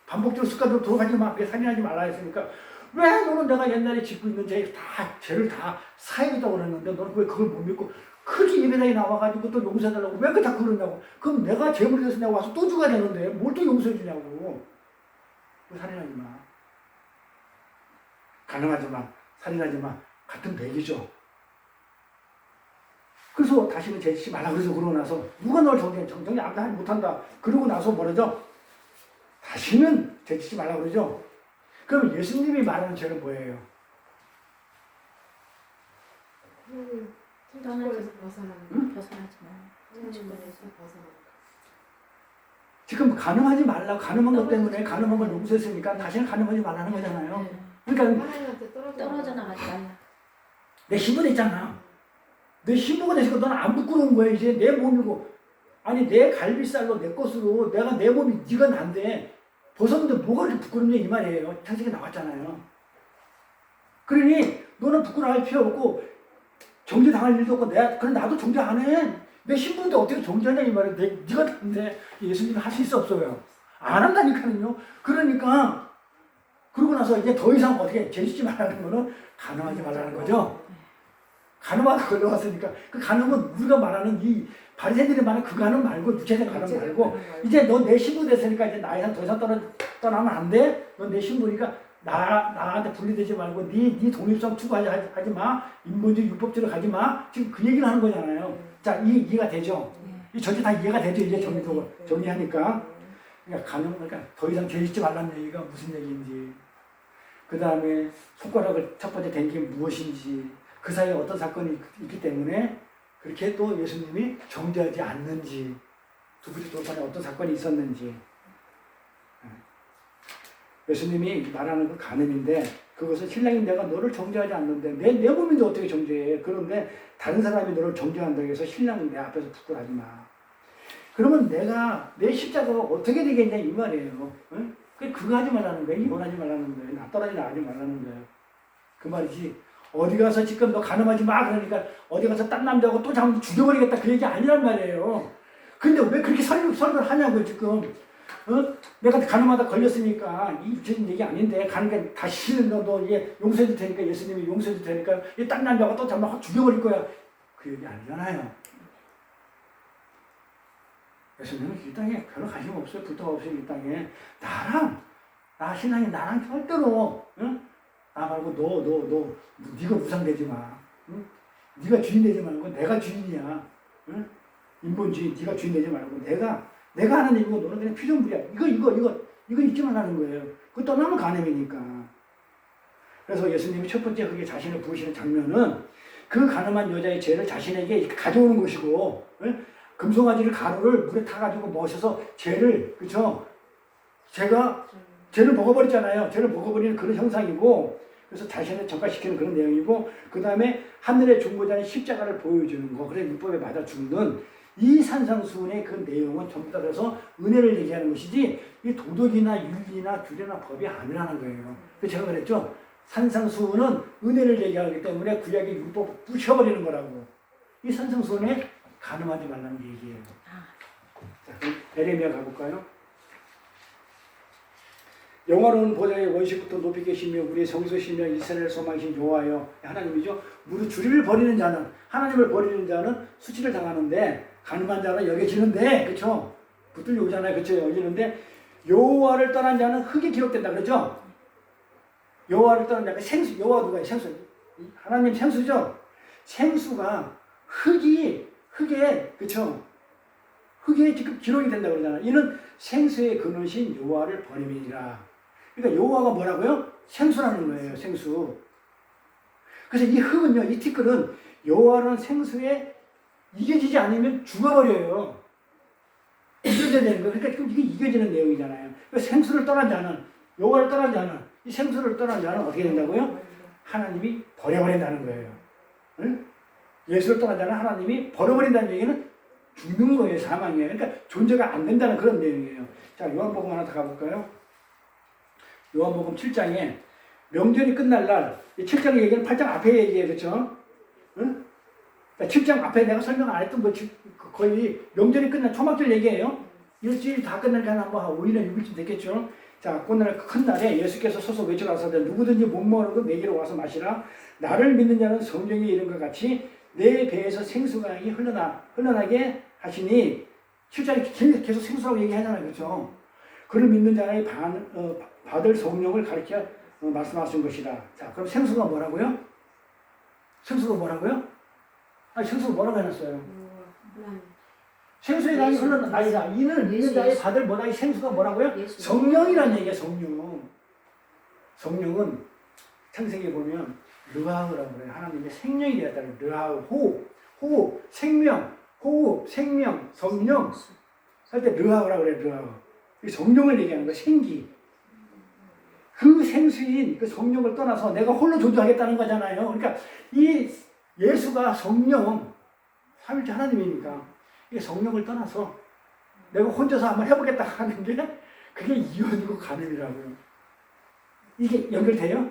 반복적으로 습관으로 돌아가지 마. 그게 살인하지 말라 했으니까 왜 너는 내가 옛날에 짓고 있는 죄를 다 사해줬다고 그랬는데 너는 왜 그걸 못 믿고 그렇게 예배당에 나와가지고 또 용서해달라고 왜 자꾸 그러냐고. 그럼 내가 죄물이 돼서 내가 와서 또 죽어야 되는데 뭘 또 용서해주냐고. 왜 살인하지 마. 가능하지 마. 살인하지 마. 같은 백이죠. 그래서 다시는 죄 짓지 말라 그래서 그러고 나서 누가 널 정리 아무도 하지 못한다. 그러고 나서 뭐라죠? 다시는 죄 짓지 말라 그러죠. 그럼 예수님이 말하는 죄는 뭐예요? 성취권에서 벗어나는 응? 벗어나지 마. 성취권에서 벗어나는 지금 가늠하지 말라고 가늠한 것 때문에 가늠한 걸 용서했으니까 다시는 가늠하지 말라는 거잖아요. 네. 그러니까 하나님한테 떨어져 나가지 말라. 내 신부 됐잖아. 내 신부가 됐으니까 너는 안 부끄러운 거야. 이제 내 몸이고 아니 내 갈비살로 내 것으로 내가 내 몸이 네가 난데 벗었는데 뭐가 그렇게 부끄럽냐 이 말이에요. 창세기 나왔잖아요. 그러니 너는 부끄러워할 필요 없고 정죄당할 일도 없고 그럼 나도 정죄 안 해. 내 신부인데 어떻게 정죄하냐 이 말이에요. 네가 난데 예수님이 하실 수 없어요. 안 한다니까요. 그러니까 그러고 나서 이제 더 이상 어떻게 죄 짓지 말라는 거는 간음하지 말라는 거죠. 간음하다 걸려왔으니까 그 간음은 우리가 말하는 이 바리새인들이 말하는 그 간음 말고 육체적 간음 말고 이제 너 내 신부 됐으니까 이제 나에서 더 이상 떠나면 안 돼. 너 내 신부니까 나한테 분리되지 말고 네 독립성 추구하지 마. 인본주의 율법주의로 가지 마. 지금 그 얘기를 하는 거잖아요. 자, 이해가 되죠? 이 전체 다 이해가 되죠? 이제 정리하니까. 그러니까 그러니까 더 이상 죄 짓지 말라는 얘기가 무슨 얘기인지. 그 다음에 손가락을 첫 번째 댄 게 무엇인지. 그 사이에 어떤 사건이 있기 때문에 그렇게 또 예수님이 정죄하지 않는지. 두 번째 돌판에 어떤 사건이 있었는지. 예수님이 말하는 그 간음인데 그것은 신랑인 내가 너를 정죄하지 않는데 내 몸인데 어떻게 정죄해. 그런데 다른 사람이 너를 정죄한다고 해서 신랑이 내 앞에서 부끄러워하지 마. 그러면 내 십자가가 어떻게 되겠냐 이 말이에요. 응? 그거 하지 말라는 거예요. 이혼하지 말라는 거예요. 나 떨어지 나가지 말라는 거예요. 그 말이지. 어디 가서 지금 너 간음하지 마 그러니까 어디 가서 딴 남자하고 또 잠 죽여버리겠다 그 얘기 아니란 말이에요. 근데 왜 그렇게 설교를 하냐고 지금. 내가 간음하다 걸렸으니까 이 육체적인 얘기 아닌데 가니까 다시는 너 이제 용서해도 되니까 예수님이 용서해도 되니까 이 딴 남자가 또 잠깐 확 죽여버릴 거야. 그 얘기 아니잖아요. 예수님은 이 땅에 별로 관심 없어요. 부탁 없어요. 이 땅에 나 신앙이 나랑 절대로 나 말고 너 네가 우상되지 마. 응? 네가 주인 되지 말고 내가 주인이야. 응? 인본주의 네가 주인 되지 말고 내가 하는 일이고 너는 그냥 피조물이야. 이거 잊지만 하는 거예요. 그거 떠나면 간음이니까. 그래서 예수님이 첫 번째 그게 자신을 부으시는 장면은 그 간음한 여자의 죄를 자신에게 가져오는 것이고, 금송아지를 가루를 물에 타가지고 모셔서 죄를, 그쵸? 죄를 먹어버렸잖아요. 죄를 먹어버리는 그런 형상이고, 그래서 자신을 적화시키는 그런 내용이고, 그 다음에 하늘의 중보자는 십자가를 보여주는 거, 그래 율법에 맞아 죽는 이 산상수훈의 그 내용은 전부 다 그래서 은혜를 얘기하는 것이지 이 도덕이나 윤리나 규례나 법이 아니라는 거예요. 그래서 제가 그랬죠. 산상수훈은 은혜를 얘기하기 때문에 구약의 율법을 부셔버리는 거라고. 이 산상수훈에 간음하지 말라는 얘기예요. 자, 그럼 에레미야 가볼까요? 영화로운 보좌의 원시부터 높이 계시며 우리의 성소시며 이스라엘 소망이신 여호와여. 하나님이죠. 무릇 주리를 버리는 자는 하나님을 버리는 자는 수치를 당하는데 간음한 자는 여겨지는데, 그렇죠? 붙들려 오잖아요, 그렇죠? 여기는데 여호와를 떠난 자는 흙이 기록된다, 그렇죠? 여호와를 떠난 자가 생수, 여호와 누가요? 생수, 하나님 생수죠. 생수가 흙에, 그렇죠? 흙에 지금 기록이 된다 그러잖아요. 이는 생수의 근원신 여호와를 버림이니라. 그러니까 여호와가 뭐라고요? 생수라는 거예요, 생수. 그래서 이 흙은요, 이 티끌은 여호와라는 생수에 이겨지지 않으면 죽어버려요. 이겨져야 되는 거예요. 그러니까 지금 이게 이겨지는 내용이잖아요. 그러니까 생수를 떠난 자는, 여호와를 떠난 자는, 이 생수를 떠난 자는 어떻게 된다고요? 하나님이 버려버린다는 거예요. 응? 예수를 떠난 자는 하나님이 버려버린다는 얘기는 죽는 거예요. 사망이에요. 그러니까 존재가 안 된다는 그런 내용이에요. 자, 요한복음 하나 더 가볼까요? 요한복음 7장에 명절이 끝날 날, 7장 얘기는 8장 앞에 얘기해요. 그렇죠? 응? 그러니까 7장 앞에 내가 설명 안 했던 거 거의 명절이 끝난 초막절 얘기예요. 일주일 다 끝나니까 한 5일이나 6일쯤 됐겠죠. 자, 그날 큰 날에 예수께서 서서 외쳐가서되 누구든지 못 먹어도 내게로 와서 마시라. 나를 믿는 자는 성경에 이른 것 같이 내 배에서 생수강이 흘러나게 하시니 7장에 계속 생수라고 얘기하잖아요. 그렇죠? 그를 믿는 자의 받을 성령을 가르쳐 말씀하신 것이다. 자, 그럼 생수가 뭐라고요? 생수가 뭐라고요? 아니, 생수가 뭐라고 해놨어요? 하나님. 생수의 강이 흘러나이다. 이는 믿는 자의 받을 뭐다. 이 생수가 뭐라고요? 예수. 성령이라는 얘기야. 성령은 창세기에 보면 르하우라고 그래요. 하나님의 생명이 되었다는 르하우, 호흡, 생명, 성령 할 때 르하우라고 그래요. 르하우. 이 성령을 얘기하는 거야. 생기. 그 생수인 그 성령을 떠나서 내가 홀로 존재하겠다는 거잖아요. 그러니까 이 예수가 성령, 삼위일체 하나님이니까 이 성령을 떠나서 내가 혼자서 한번 해보겠다 하는 게 그게 이혼이고 간음이라고요. 이게 연결돼요?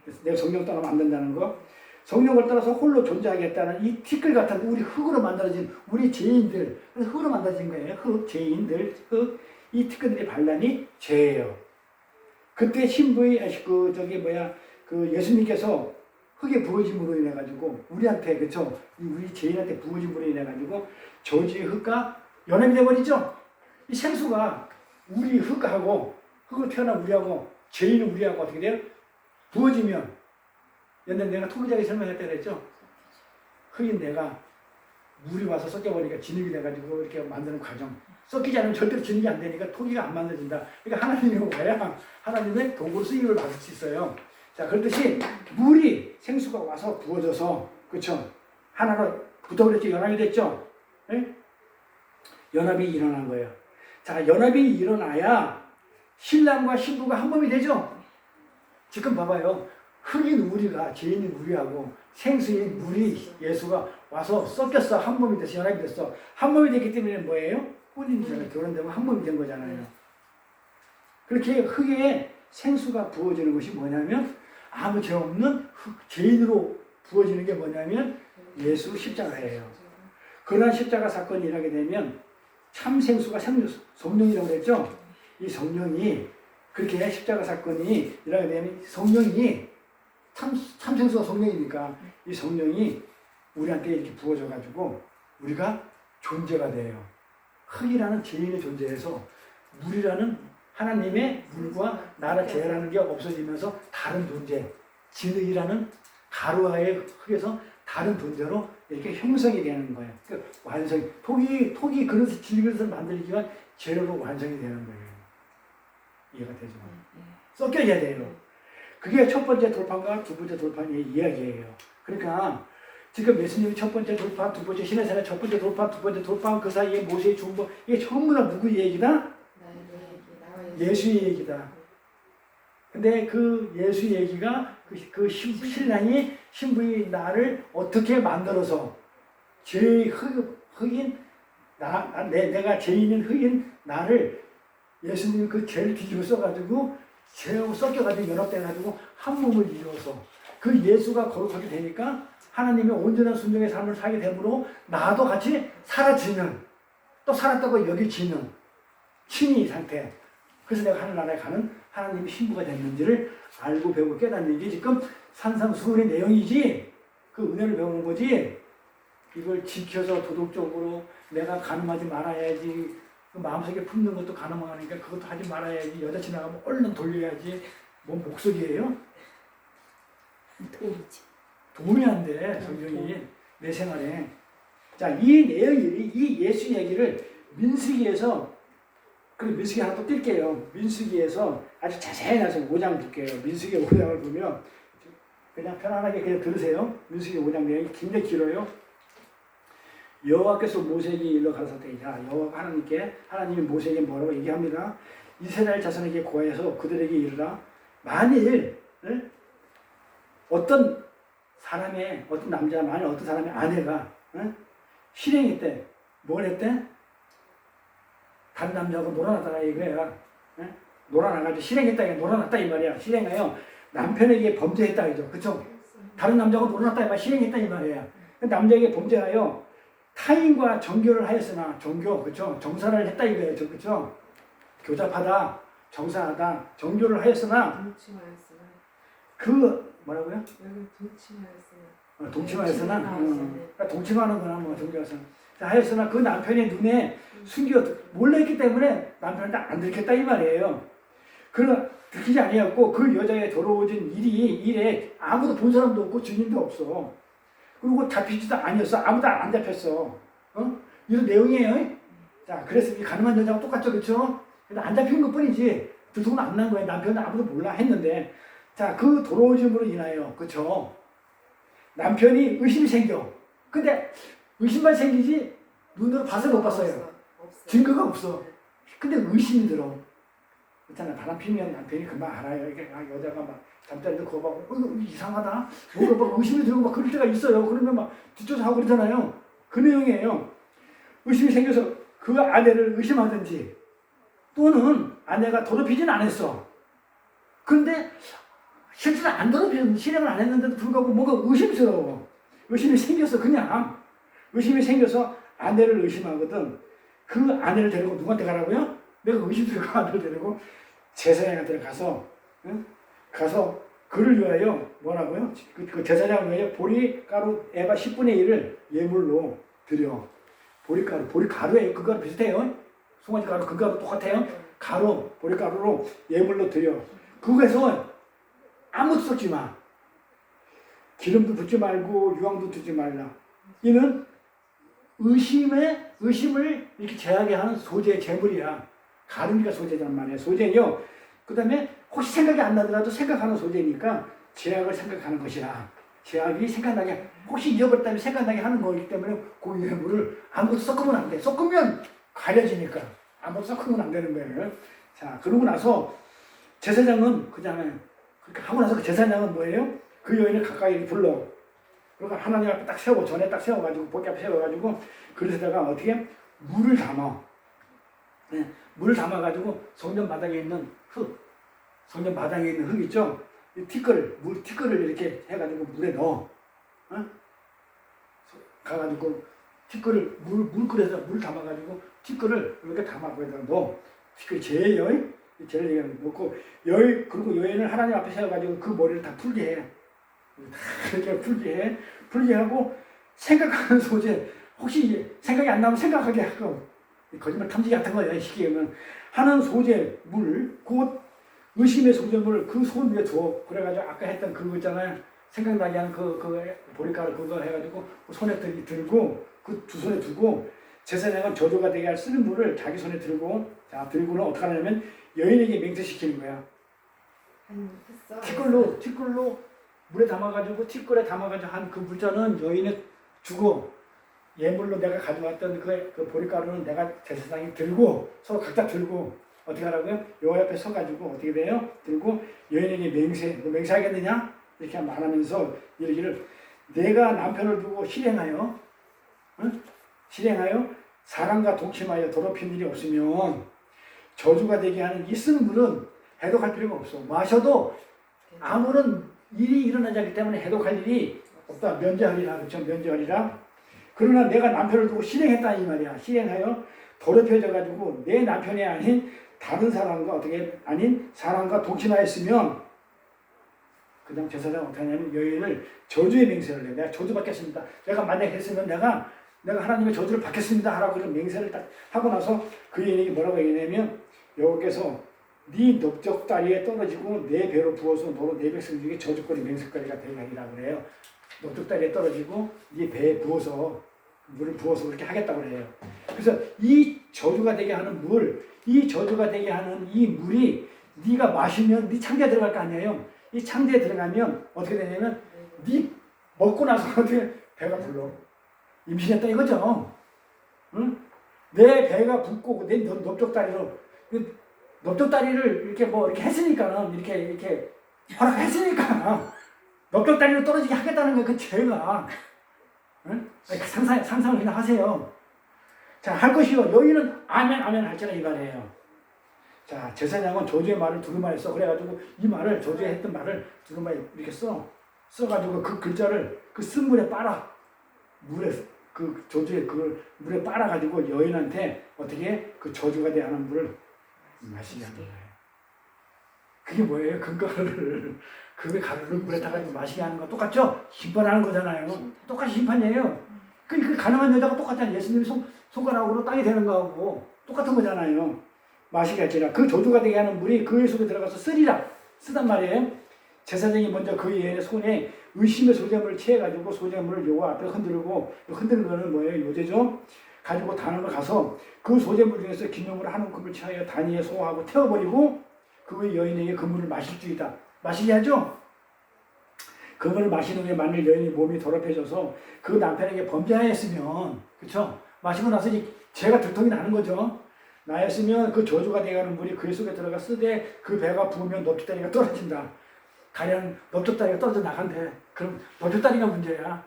그래서 내가 성령 떠나면 안 된다는 거. 성령을 떠나서 홀로 존재하겠다는 이 티끌 같은 우리 흙으로 만들어진 우리 죄인들, 흙으로 만들어진 거예요. 죄인들, 이 티끌들의 반란이 죄예요. 그때 신부의 예수님께서 흙에 부어짐으로 인해 가지고 우리한테 그렇죠? 우리 죄인한테 부어짐으로 인해 가지고 저주의 흙과 연합이 돼 버리죠. 이 생수가 우리 흙하고 흙으로 태어난 우리하고 죄인은 우리하고 어떻게 돼요? 부어지면 옛날에 내가 토기장에 설명할 때 그랬죠. 흙인 내가 물이 와서 섞여버리니까 진흙이 돼가지고 이렇게 만드는 과정. 섞이지 않으면 절대로 진흙이 안 되니까 토기가 안 만들어진다. 그러니까 하나님이 와야 하나님의 도구로 쓰임을 받을 수 있어요. 자, 그렇듯이 물이 생수가 와서 부어져서 그렇죠. 하나로 붙어버렸죠. 연합이 됐죠. 네? 연합이 일어난 거예요. 자, 연합이 일어나야 신랑과 신부가 한 몸이 되죠. 지금 봐봐요. 흙인 우리가 죄인인 우리하고 생수인 물이 예수가 와서 섞였어. 한 몸이 돼서 연합이 됐어. 한 몸이 됐기 때문에 뭐예요? 혼인이잖아요. 결혼되면 한 몸이 된 거잖아요. 그렇게 흙에 생수가 부어지는 것이 뭐냐면 아무 죄 없는 죄인으로 부어지는 게 뭐냐면 예수 십자가예요. 그러한 십자가 사건이 일어나게 되면 참 생수가 성령이라고 그랬죠. 이 성령이 그렇게 십자가 사건이 일어나게 되면 성령이 참 생수가 성령이니까 이 성령이 우리한테 이렇게 부어져 가지고 우리가 존재가 돼요. 흙이라는 죄인의 존재에서 물이라는 하나님의 물과 나를 제어하는 게 없어지면서 다른 존재, 진흙이라는 가루와의 흙에서 다른 존재로 이렇게 형성이 되는 거예요. 그러니까 완성, 토기 그릇을 질그릇을 만들기가 재료로 완성이 되는 거예요. 이해가 되죠? 섞여야 돼요. 그게 첫 번째 돌판과 두 번째 돌판의 이야기예요. 그러니까 지금 예수님이 첫 번째 돌판, 두 번째 신해산의 첫 번째 돌판, 두 번째 돌판 그 사이에 모세의 중보 이게 전부 다 누구 얘기다? 예수의 얘기다. 근데 그 예수 얘기가 그 신랑이 신부의 나를 어떻게 만들어서 흙인 내가 죄인인 흙인 나를 예수님 그 죄를 뒤집어 써가지고 죄하고 섞여가지고 연합돼가지고 한 몸을 이루어서 그 예수가 거룩하게 되니까 하나님의 온전한 순종의 삶을 살게 되므로 나도 같이 살아지는 또 살았다고 여겨지는 친위 상태. 그래서 내가 하늘나라에 가는 하나님의 신부가 됐는지를 알고 배우고 깨닫는 게 지금 산상수훈의 내용이지 그 은혜를 배우는 거지 이걸 지켜서 도덕적으로 내가 가늠하지 말아야지 그 마음속에 품는 것도 가늠하니까 그것도 하지 말아야지 여자 지나가면 얼른 돌려야지 뭔 목소리예요? 도리지. 도움이 안 돼 성경이 내 생활에. 자, 이 내용이 이 예수 얘기를 민수기에서 그리고 민수기 하나 또 뛸게요. 민수기에서 아주 자세히 나서 5장 볼게요. 민수기 5장을 보면 그냥 편안하게 그냥 들으세요. 민수기 5장 내용이 굉장히 길어요. 여호와께서 모세에게 일러 가라사대이다. 여호와 하나님이 모세에게 뭐라고 얘기합니다. 이스라엘 자손에게 고하여서 그들에게 이르라. 만일 어떤 사람의 어떤 남자 만일 어떤 사람의 아내가 실행했대. 뭘 했대? 다른 남자하고 놀아나다가 이거야. 놀아나가지고 실행했다, 놀아났다 이 말이야. 실행하여 남편에게 범죄했다 이죠. 그쵸? 다른 남자가 놀아났다 이 말, 실행했다 이 말이야. 남자에게 범죄하여 타인과 정교를 하였으나, 정교, 그쵸? 정사를 했다 이거예요. 그쵸? 교잡하다, 정사하다, 정교를 하였으나, 동침하였으나. 그, 뭐라고요? 여기 동침하였으나. 동침하였으나, 동침하였으나. 그러니까 동침하는 거나 뭐 정교해서. 하였으나 그 남편의 눈에 숨겨 몰래 했기 때문에 남편한테 안 들켰다 이 말이에요. 그러나 들키지 아니었고 그 여자의 더러워진 일에 아무도 본 사람도 없고 증인도 없어. 그리고 잡히지도 아니었어. 아무도 안 잡혔어. 이런 내용이에요. 자, 그래서 이 가늠한 여자가 똑같죠, 그렇죠? 안 잡힌 것뿐이지 들통은 안 난 거예요. 남편은 아무도 몰라 했는데, 자, 그 더러워짐으로 인하여, 그렇죠? 남편이 의심이 생겨. 근데 의심만 생기지 눈으로 봐서 못 봤어요. 없어. 증거가 없어. 근데 의심이 들어. 있잖아, 바람 피면 남편이 금방 알아요. 이게 여자가 막 잠자리도 그거 봐, 이거 이상하다. 뭔가 막 의심이 들고 막 그럴 때가 있어요. 그러면 막 뒷조사하고 그러잖아요. 그 내용이에요. 의심이 생겨서 그 아내를 의심하든지 또는 아내가 더럽히진 않았어. 근데 실제로 안 더럽히는 실행을 안 했는데도 불구하고 뭔가 의심스러워. 의심이 생겨서 그냥 의심이 생겨서 아내를 의심하거든. 그 아내를 데리고 누구한테 가라고요? 내가 의심스러운 아내를 데리고 제사장한테 가서, 응? 가서 그를 위하여 뭐라고요? 그 제사장을 위하여 보리가루 에바 10분의 1을 예물로 드려. 보리가루예요. 그 가루 비슷해요. 송아지 가루, 그 가루 똑같아요. 가루, 보리가루로 예물로 드려. 그거에서 아무것도 섞지 마. 기름도 붓지 말고 유황도 두지 말라. 이는 의심을 이렇게 제하게 하는 소재의 제물이야. 가루니까 소재란 말이야. 소재요. 그 다음에 혹시 생각이 안 나더라도 생각하는 소재니까 제약을 생각하는 것이라. 제약이 생각나게, 혹시 잊어버렸다면 생각나게 하는 거기 때문에 그 예물을 아무것도 섞으면 안 돼. 섞으면 가려지니까. 아무것도 섞으면 안 되는 거예요. 자, 그러고 나서 제사장은 그냥 그렇게 하고 나서 그 제사장은 뭐예요? 그 여인을 가까이 불러. 그러니까 하나님 앞에 딱 세워, 전에 딱 세워가지고, 복기 앞에 세워가지고, 그릇에다가 어떻게? 물을 담아. 네, 물을 담아가지고, 성전 바닥에 있는 성전 바닥에 있는 흙 있죠? 이 티끌을 이렇게 해가지고 물에 넣어. 가가지고, 물그릇에다 물을 담아가지고, 티끌을 이렇게 담아, 거기다 넣어. 티끌이 제일 넣고, 그리고 여인을 하나님 앞에 세워가지고 그 머리를 다 풀게 해. 이렇게 풀게 하고, 생각하는 소재, 혹시 생각이 안 나면 생각하게 하고, 거짓말 탐지기 같은 거예요, 쉽게 하면. 하는 소재, 곧 의심의 소재물, 그 손 위에 줘. 그래가지고 아까 했던 그거 있잖아요. 생각나게 하는 그 보리가루 그거 해가지고, 그 손에 들고, 그 두 손에 두고, 제사장은 저주가 되게 할 쓰는 물을 자기 손에 들고, 자, 들고는 어떻게 하냐면, 여인에게 맹세시키는 거야. 티끌로, 물에 담아가지고 티끌에 담아가지고 한 그 물자는 여인에 주고 예물로 내가 가져왔던 그 보리가루는 내가 제사장이 들고 서로 각자 들고 어떻게 하라고요? 여호와 앞에 서가지고 어떻게 돼요? 들고 여인에게 너 맹세하겠느냐? 이렇게 말하면서 이르기를 내가 남편을 두고 실행하여 사랑과 동침하여 더럽힌 일이 없으면 저주가 되게 하는 이 쓰는 물은 해독할 필요가 없어. 마셔도 아무런 일이 일어나지 않기 때문에 해독할 일이 없다. 면제하리라. 그렇죠? 면제하리라. 그러나 내가 남편을 두고 실행했다 이 말이야. 실행하여 더럽혀져 가지고 내 남편이 아닌 다른 사람과 아닌 사람과 동침하였으면 그 다음 제사장 어떻게 하냐면 여인을 저주의 맹세를 해. 내가 저주 받겠습니다. 내가 만약에 했으면 내가 하나님의 저주를 받겠습니다 하라고 그런 맹세를 딱 하고 나서 그 여인에게 뭐라고 얘기냐면 여호와께서 네 넓적다리에 떨어지고 내 배로 부어서 너로 내 백성 중에 저주거리 맹세거리가 되게 하리라고 그래요. 넓적다리에 떨어지고 네 배에 부어서 물을 부어서 그렇게 하겠다고 그래요. 그래서 이 저주가 되게 하는 이 저주가 되게 하는 이 물이 네가 마시면 네 창자에 들어갈 거 아니에요. 이 창자에 들어가면 어떻게 되냐면 네 먹고 나서 어떻게 배가 불러. 임신했다 이거죠. 응? 내 배가 붓고 내 넓적다리를 이렇게 했으니까는 이렇게 허락했으니까 넓적다리로 떨어지게 하겠다는 거예요. 그 죄가. 응? 상상을 그냥 하세요. 자, 할 것이요. 여인은 아멘 할지라 이 말이에요. 자, 제사장은 저주의 말을 두루마리 써. 그래가지고 이 말을, 저주에 했던 말을 두루마리 이렇게 써가지고 그 글자를 그 쓴 물에 빨아. 물에, 그 저주의 그걸 물에 빨아가지고 여인한테 어떻게 그 저주가 대하는 물을 마시게 하는 거예요. 그게 뭐예요? 금가루를, 그 가루를 물에 타가지고 마시게 하는 거 똑같죠? 심판하는 거잖아요. 똑같이 심판이에요. 그 가능한 여자가 똑같잖아요. 예수님이 손가락으로 땅이 되는 거하고 똑같은 거잖아요. 마시게 할지라. 그 저주가 되게 하는 물이 그 속에 들어가서 쓰단 말이에요. 제사장이 먼저 그 여인의 손에 의심의 소재물을 취해가지고 소재물을 여호와 앞에 흔들고, 흔드는 거는 뭐예요? 요제죠? 가지고 단원을 가서 그 소재물 중에서 기념으로 한 움큼을 취하여 단위에 소화하고 태워버리고 그 여인에게 그 물을 마실 줄이다. 마시게 하죠? 그걸 마시는 후에 만일 여인이 몸이 더럽혀져서 그 남편에게 범죄하였으면, 그쵸? 마시고 나서 이제 죄가 들통이 나는 거죠. 나였으면 그 저주가 되어가는 물이 그 속에 들어가 쓰되 그 배가 부으면 넓적다리가 떨어진다. 가령 넓적다리가 떨어져 나간대. 그럼 넓적다리가 문제야.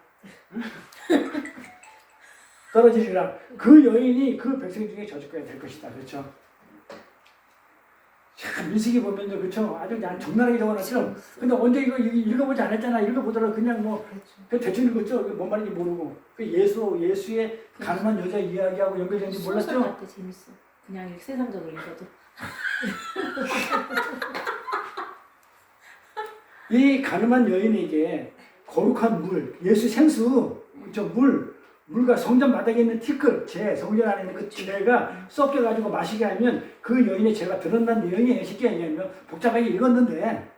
떨어지리라. 그 여인이 그 백성 중에 저주가야 될 것이다. 그렇죠? 참 민식이 보면요, 그렇죠? 아주 그냥 적나라하게 적어놨죠. 근데 언제 이거 읽어보지 않았잖아. 읽어보더라도 그냥 뭐 대충 읽었죠. 뭔 말인지 모르고. 그 예수의 가늠한 여자 이야기하고 연결되는지 소설 몰랐죠. 같아, 재밌어. 그냥 이렇게 세상적으로 읽어도. 이 가늠한 여인에게 거룩한 물, 예수 생수, 물과 성전 바닥에 있는 티끌, 성전 안에 있는 그 죄가 섞여가지고 마시게 하면 그 여인의 죄가 드러난 내용이에요. 쉽게 얘기하면 복잡하게 읽었는데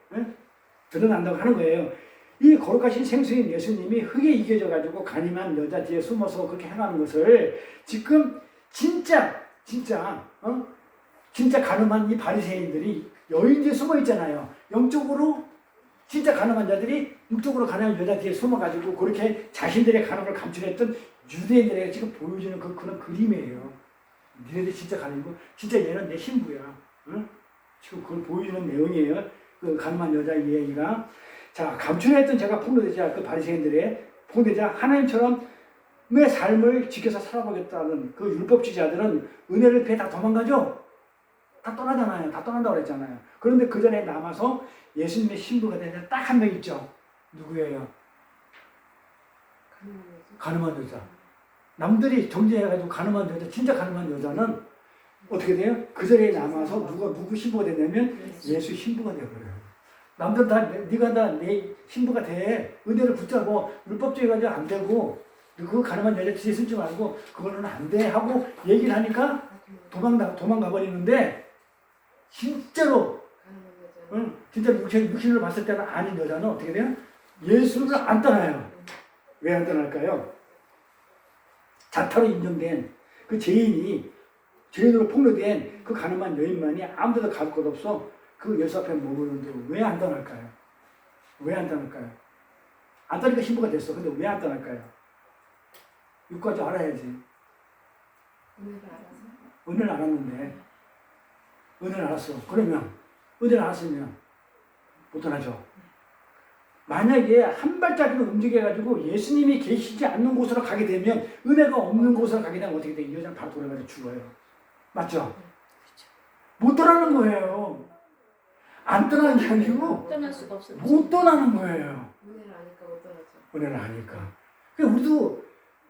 드러난다고 하는 거예요. 이 거룩하신 생수인 예수님이 흙에 이겨져가지고 가늠한 여자 뒤에 숨어서 그렇게 행하는 것을 지금 진짜 가늠한 이 바리새인들이 여인 뒤에 숨어 있잖아요. 영적으로 진짜 가늠한 자들이 육적으로 가늠한 여자 뒤에 숨어가지고 그렇게 자신들의 가늠을 감출했던 유대인들에게 지금 보여주는 그런 그림이에요. 니네들 진짜 가늠이고 진짜 얘는 내 신부야. 응? 지금 그걸 보여주는 내용이에요. 그 가늠한 여자 이야기가. 자, 감출했던 제가 폭로되자 그 바리새인들의 폭로되자 하나님처럼 의 삶을 지켜서 살아보겠다는 그 율법주의자들은 은혜를 피해 다 도망가죠. 다 떠나잖아요. 다 떠난다고 그랬잖아요. 그런데 그 전에 남아서 예수님의 신부가 되는 딱 한 명 있죠. 누구예요? 가늠한 여자. 남들이 정죄해가지고 가늠한 여자, 진짜 가늠한 여자는 어떻게 돼요? 그 자리에 남아서 누구 신부가 되냐면 예수 신부가 되어버려요. 남들 다 네가 다 내 신부가 돼. 은혜를 붙잡고 율법주의 가지고 안 되고 그 가늠한 여자 뒤에 쓰지 말고 그거는 안 돼 하고 얘기를 하니까 도망가 버리는데 진짜로 진짜 육신을 봤을 때는 아닌 여자는 어떻게 돼요? 예수를 안 떠나요. 왜 안 떠날까요? 자타로 인정된 그 죄인으로 폭로된 그 가늠한 여인만이 아무데도 갈 곳 없어 그 예수 앞에 머무르는데 왜 안 떠날까요? 왜 안 떠날까요? 안 떠니까 신부가 됐어. 근데 왜 안 떠날까요? 이거까지 알아야지. 은혜를 알았는데 은혜를 알았어. 그러면 은혜를 알았으면 못 떠나죠. 만약에 한 발자국을 움직여가지고 예수님이 계시지 않는 곳으로 가게 되면 은혜가 없는 곳으로 가게 되면 어떻게 돼? 이 여자는 바로 돌아가서 죽어요. 맞죠? 못 떠나는 거예요. 안 떠나는 게 아니고 떠날 수가 없어. 못 떠나는 거예요. 은혜를 아니까 못 떠나죠. 은혜를 아니까. 그러니까 우리도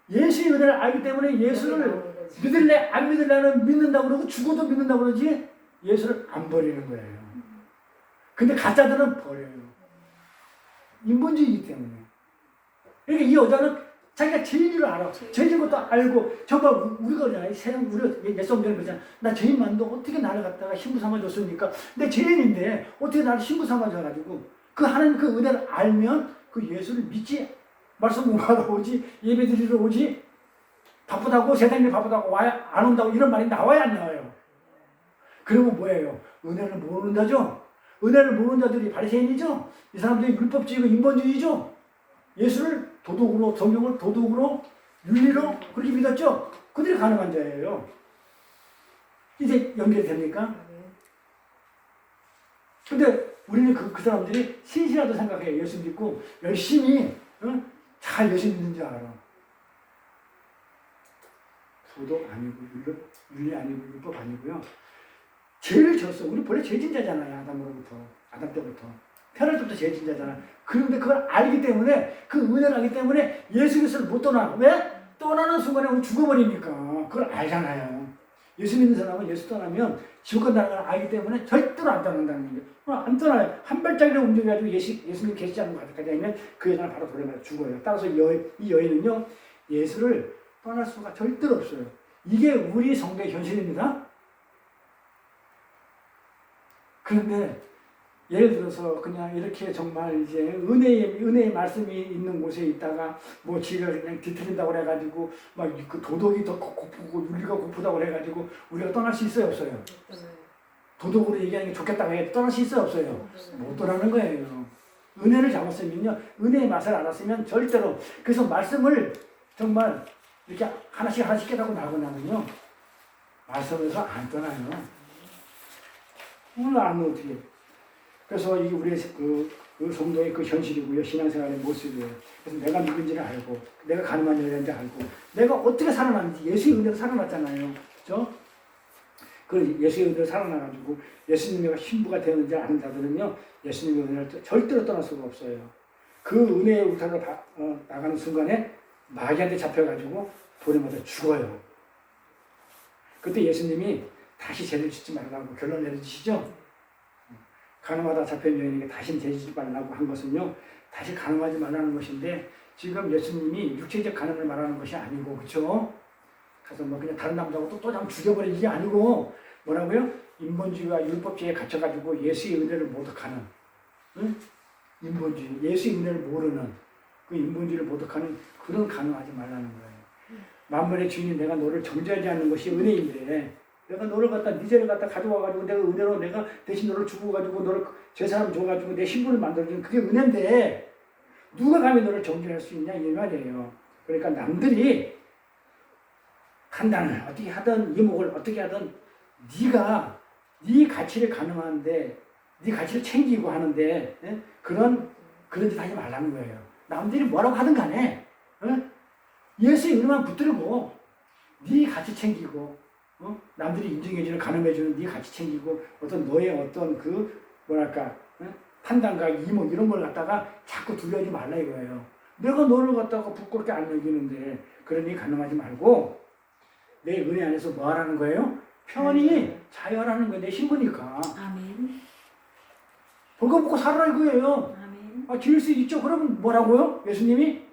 예수의 은혜를 알기 때문에 예수를 믿을래 안 믿을래는 믿는다고 그러고 죽어도 믿는다고 그러지 예수를 안 버리는 거예요. 근데 가짜들은 버려요. 인본주의이기 때문에. 그러니까 이 여자는 자기가 죄인을 알아. 죄인 것도 알고 정말 우리가 옛성 전에 그러잖아. 나 죄인만도 어떻게 나를 갖다가 신부 삼아줬습니까? 내 죄인인데 어떻게 나를 신부 삼아줘가지고 그 하나님 그 은혜를 알면 그 예수를 믿지 말씀 공부하러 오지 예배 드리러 오지 바쁘다고 세상이 바쁘다고 와야 안 온다고 이런 말이 나와야 안 나와요. 그러면 뭐예요? 은혜를 모르는 자죠. 은혜를 모르는 자들이 바리새인이죠. 이 사람들이 율법주의고 인본주의죠. 예수를 도덕으로 성경을 도덕으로 윤리로 그렇게 믿었죠. 그들이 가능한 자예요. 이제 연결이 됩니까? 근데 우리는 그 사람들이 신실하다 생각해요. 예수 믿고 열심히 잘 예수 믿는 줄 알아. 도덕 아니고 윤리 아니고 율법 아니고요. 죄를 졌어. 우리 본래 죄진자잖아요. 아담 때부터. 태어날 때부터 죄진자잖아. 그런데 그걸 알기 때문에, 그 은혜를 알기 때문에 예수 그리스도를 못 떠나. 왜? 떠나는 순간에 우리 죽어버리니까. 그걸 알잖아요. 예수 믿는 사람은 예수 떠나면 지옥 간다는 걸 알기 때문에 절대로 안 떠난다는 거예요. 그럼 안 떠나요. 한 발짝이라도 움직여가지고 예수님 계시지 않는 곳까지 하면 그 여자는 바로 돌아가서 죽어요. 따라서 이 여인은요, 예수를 떠날 수가 절대로 없어요. 이게 우리 성도의 현실입니다. 그런데 예를 들어서 그냥 이렇게 정말 이제 은혜의 말씀이 있는 곳에 있다가 뭐 지가 그냥 뒤틀린다고 그래가지고 막 그 도덕이 더 고프고 윤리가 고프다고 그래가지고 우리가 떠날 수 있어요, 없어요? 네. 도덕으로 얘기하는 게 좋겠다고 해 떠날 수 있어요, 없어요? 못 떠나는 거예요. 은혜를 잡았으면요, 은혜의 맛을 알았으면 절대로. 그래서 말씀을 정말 이렇게 하나씩 깨닫고 나가면요, 말씀에서 안 떠나요. 오늘 안 어떻게. 그래서 이게 우리의 그 성도의 그 현실이고요, 신앙생활의 모습이에요. 그래서 내가 누군지를 알고, 내가 가늠한 여자인지 알고, 내가 어떻게 살아났는지, 예수의 은혜로 살아났잖아요. 그죠? 그 예수의 은혜로 살아나가지고 예수님의 신부가 되었는지 아는 자들은요, 예수님의 은혜를 절대로 떠날 수가 없어요. 그 은혜의 울타리로 나가는 순간에 마귀한테 잡혀가지고 돌에 맞아 죽어요. 그때 예수님이 다시 죄를 짓지 말라고 결론 내려주시죠. 간음하다 잡혀있는 여인에게 다시 죄 짓지 말라고 한 것은요, 다시 간음하지 말라는 것인데, 지금 예수님이 육체적 간음을 말하는 것이 아니고, 그쵸? 가서 뭐 그냥 다른 남자하고 또 좀 죽여버리는 게 아니고, 뭐라고요? 인본주의와 율법주의에 갇혀가지고 예수의 은혜를 모독하는, 응? 인본주의, 예수의 은혜를 모르는, 그 인본주의를 모독하는 그런 간음하지 말라는 거예요. 만물의 주인이 내가 너를 정죄하지 않는 것이 은혜인데, 내가 너를 갖다 네 죄를 갖다 가져와가지고 내가 은혜로 내가 대신 너를 죽어가지고 너를 죄사람 줘가지고 내 신분을 만들어주는 그게 은혜인데, 누가 감히 너를 정죄할 수 있냐 이 말이에요. 그러니까 남들이 판단을 어떻게 하든 이목을 어떻게 하든 네가 네 가치를 가늠하는데, 네 가치를 챙기고 하는데, 예? 그런 짓 하지 말라는 거예요. 남들이 뭐라고 하든 간에, 예? 예수의 은혜만 붙들고 네 가치 챙기고, 남들이 인정해주는 가늠해주는 네 가치 챙기고, 어떤 너의 어떤 그 뭐랄까, 판단과 이목 이런 걸 갖다가 자꾸 두려워하지 말라 이거예요. 내가 너를 갖다가 부끄럽게 안 여기는데, 그러니 가늠하지 말고 내 은혜 안에서 뭐 하라는 거예요? 편히 자유하라는 거예요. 내 신부니까. 아멘. 벌거벗고 살아라 이거예요. 아멘. 아, 지을 수 있죠. 그러면 뭐라고요? 예수님이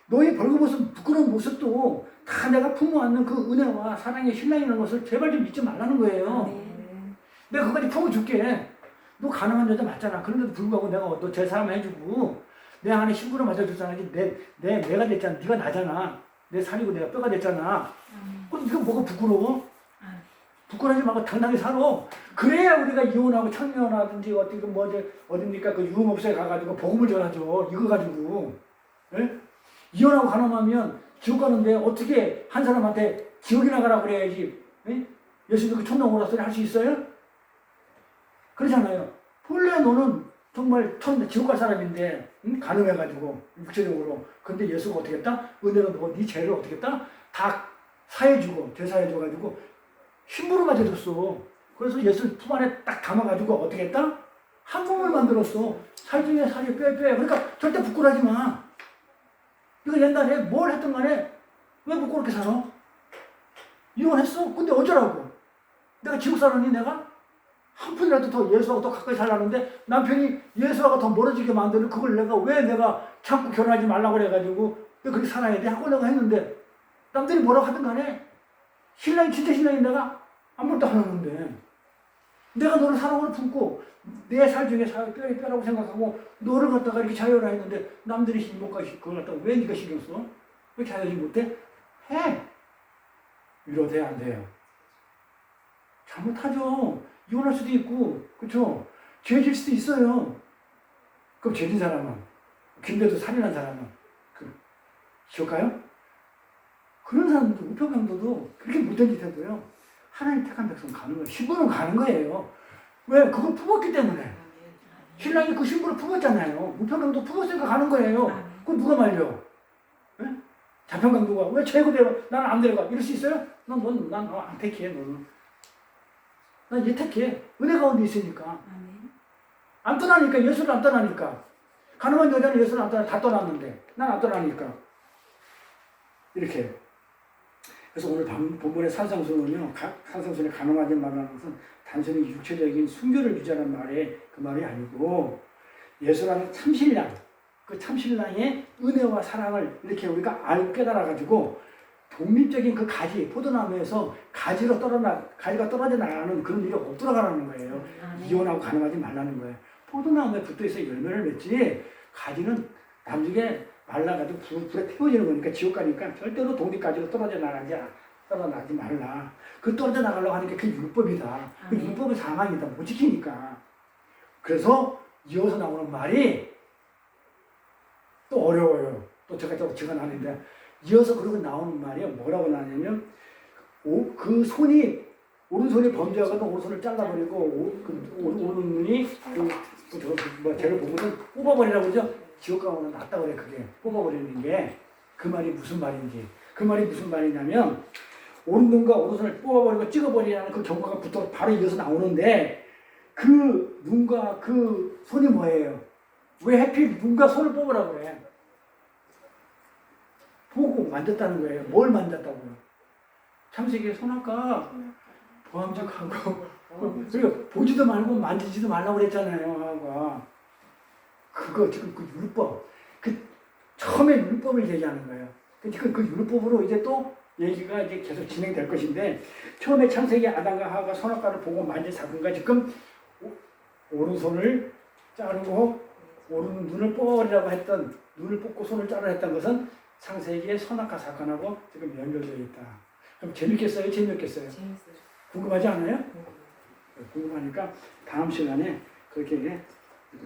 너의 벌거벗은 부끄러운 모습도 다 내가 품어안는 그 은혜와 사랑의 신랑이라는 것을 제발 좀 잊지 말라는 거예요. 아멘. 내가 그까지 품어줄게. 너 가능한 여자 맞잖아. 그런데도 불구하고 내가 너 제 사람 해주고 내 안에 신부를 맞아줬잖아. 내가 됐잖아. 네가 나잖아. 내 살이고 내가 뼈가 됐잖아. 그럼 네가 뭐가 부끄러워? 부끄러워하지 말고 당당히 살아. 그래야 우리가 이혼하고 청년하든지 어떻게 뭐 어딥니까 그 유흥업소에 가가지고 복음을 전하죠. 이거 가지고. 예? 이혼하고 가늠하면 지옥 가는데 어떻게 한 사람한테 지옥이나 가라 그래야지. 예? 예수님도 그 천당 오라 소리 할 수 있어요? 그러잖아요. 본래 너는 정말 지옥 갈 사람인데, 응? 가늠해가지고 육체적으로. 근데 예수가 어떻게 했다? 은혜로 너 네 죄를 어떻게 했다? 다 사해주고 죄 사해줘가지고 신부로 맞아줬어. 그래서 예수 품 안에 딱 담아가지고 어떻게 했다? 한 몸을 만들었어. 살 중에 살이 뼈에. 그러니까 절대 부끄러워하지 마. 이거 옛날에 뭘 했든 간에 왜 부끄럽게 살아? 이혼했어? 근데 어쩌라고? 내가 지옥 살았니 내가? 한 푼이라도 더 예수하고 더 가까이 살라는데 남편이 예수하고 더 멀어지게 만드는 그걸 왜 내가 참고 결혼하지 말라고 그래가지고 왜 그렇게 살아야 돼? 하고 내가 했는데 남들이 뭐라고 하든 간에 신랑이 진짜 신랑이 내가 아무것도 안 하는데 내가 너를 사랑으로 품고 내 살 중에 뼈에 뼈라고 생각하고 너를 갖다가 이렇게 자유라 했는데 남들이 신복까지 그걸 갖다가 왜 네가 신경 써? 왜 자유지 못해? 해! 위로돼야 안 돼요. 잘못하죠. 이혼할 수도 있고, 그쵸? 죄질 수도 있어요. 그럼 죄진 사람은, 근데도 살인한 사람은, 지옥 가요? 그런 사람들도, 우편강도도 그렇게 못된 짓 해도요, 하나님 택한 백성 가는 거예요. 신부는 가는 거예요. 왜? 그걸 품었기 때문에. 신랑이 그 신부를 품었잖아요. 우편강도 품었으니까 가는 거예요. 그럼 누가 말려? 네? 자편강도가 왜 최고 내려? 나는 안 내려가. 이럴 수 있어요? 난 안 택해, 너는. 난 예택해. 은혜 가운데 있으니까. 아멘. 안 떠나니까, 예수를 안 떠나니까. 가늠한 여자는 예수를 안 떠나, 다 떠났는데, 난 안 떠나니까. 이렇게. 그래서 오늘 본문의 산상수는요, 산상수에 가늠하지 말라는 것은 단순히 육체적인 순교를 유지하는 그 말이 아니고, 예수라는 참신랑, 그 참신랑의 은혜와 사랑을 이렇게 우리가 깨달아가지고, 독립적인 그 가지, 포도나무에서 가지가 떨어져 나가는 그런 일이 없도록 하라는 거예요. 아멘. 이혼하고 가늠하지 말라는 거예요. 포도나무에 붙어있어 열매를 맺지, 가지는 나중에 말라가지고 불에 태워지는 거니까, 지옥 가니까 절대로 독립가지로 떨어져 나가지 말라. 그 떨어져 나가려고 하니까 그게 율법이다. 그 아멘. 율법의 상황이다. 못 지키니까. 그래서 이어서 나오는 말이 또 어려워요. 또 제가 나는데, 이어서 그러고 나오는 말이 뭐라고 나냐면, 그 손이, 오른손이 범죄하거든 오른손을 잘라버리고, 오른눈이, 쟤를 보고는 뽑아버리라고 그러죠? 지옥 가면 낫다 그래, 그게. 뽑아버리는 게. 그 말이 무슨 말인지. 그 말이 무슨 말이냐면, 오른눈과 오른손을 뽑아버리고 찍어버리라는 그 경고가 바로 이어서 나오는데, 그 눈과 그 손이 뭐예요? 왜 하필 눈과 손을 뽑으라고 그래? 보고 만졌다는 거예요. 뭘 만졌다고요? 창세기에 손아까 보암직하고, 그리고 보지도 말고 만지지도 말라고 그랬잖아요. 하가. 그거 지금 그 율법, 처음에 율법을 얘기하는 거예요. 그 율법으로 이제 또 얘기가 이제 계속 진행될 것인데, 처음에 창세기 아담과 하와가 선악과를 보고 만진 사건과 지금 오른손을 자르고 오른 눈을 뽑아버리라고 했던, 눈을 뽑고 손을 자르라 했던 것은 창세기의 선악과 사건하고 지금 연결되어 있다. 그럼 재밌겠어요? 재미없겠어요? 재밌어요. 궁금하지 않아요? 궁금하니까 다음 시간에 그렇게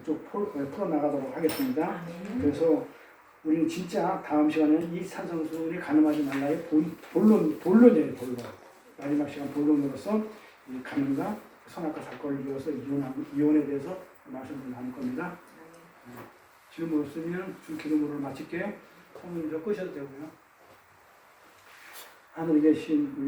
쭉 풀어나가도록 하겠습니다. 아멘. 그래서 우리는 진짜 다음 시간에는 이 산성순이 가늠하지 말라의 본론이에요, 본론. 마지막 시간 본론으로서 이 가늠과 선악과 사건을 이어서 이혼에 대해서 말씀을 나눌 겁니다. 질문 없으면 주 기도문을 마칠게요. 성문에서 끄셔도 되고요. 하늘에 계신 우리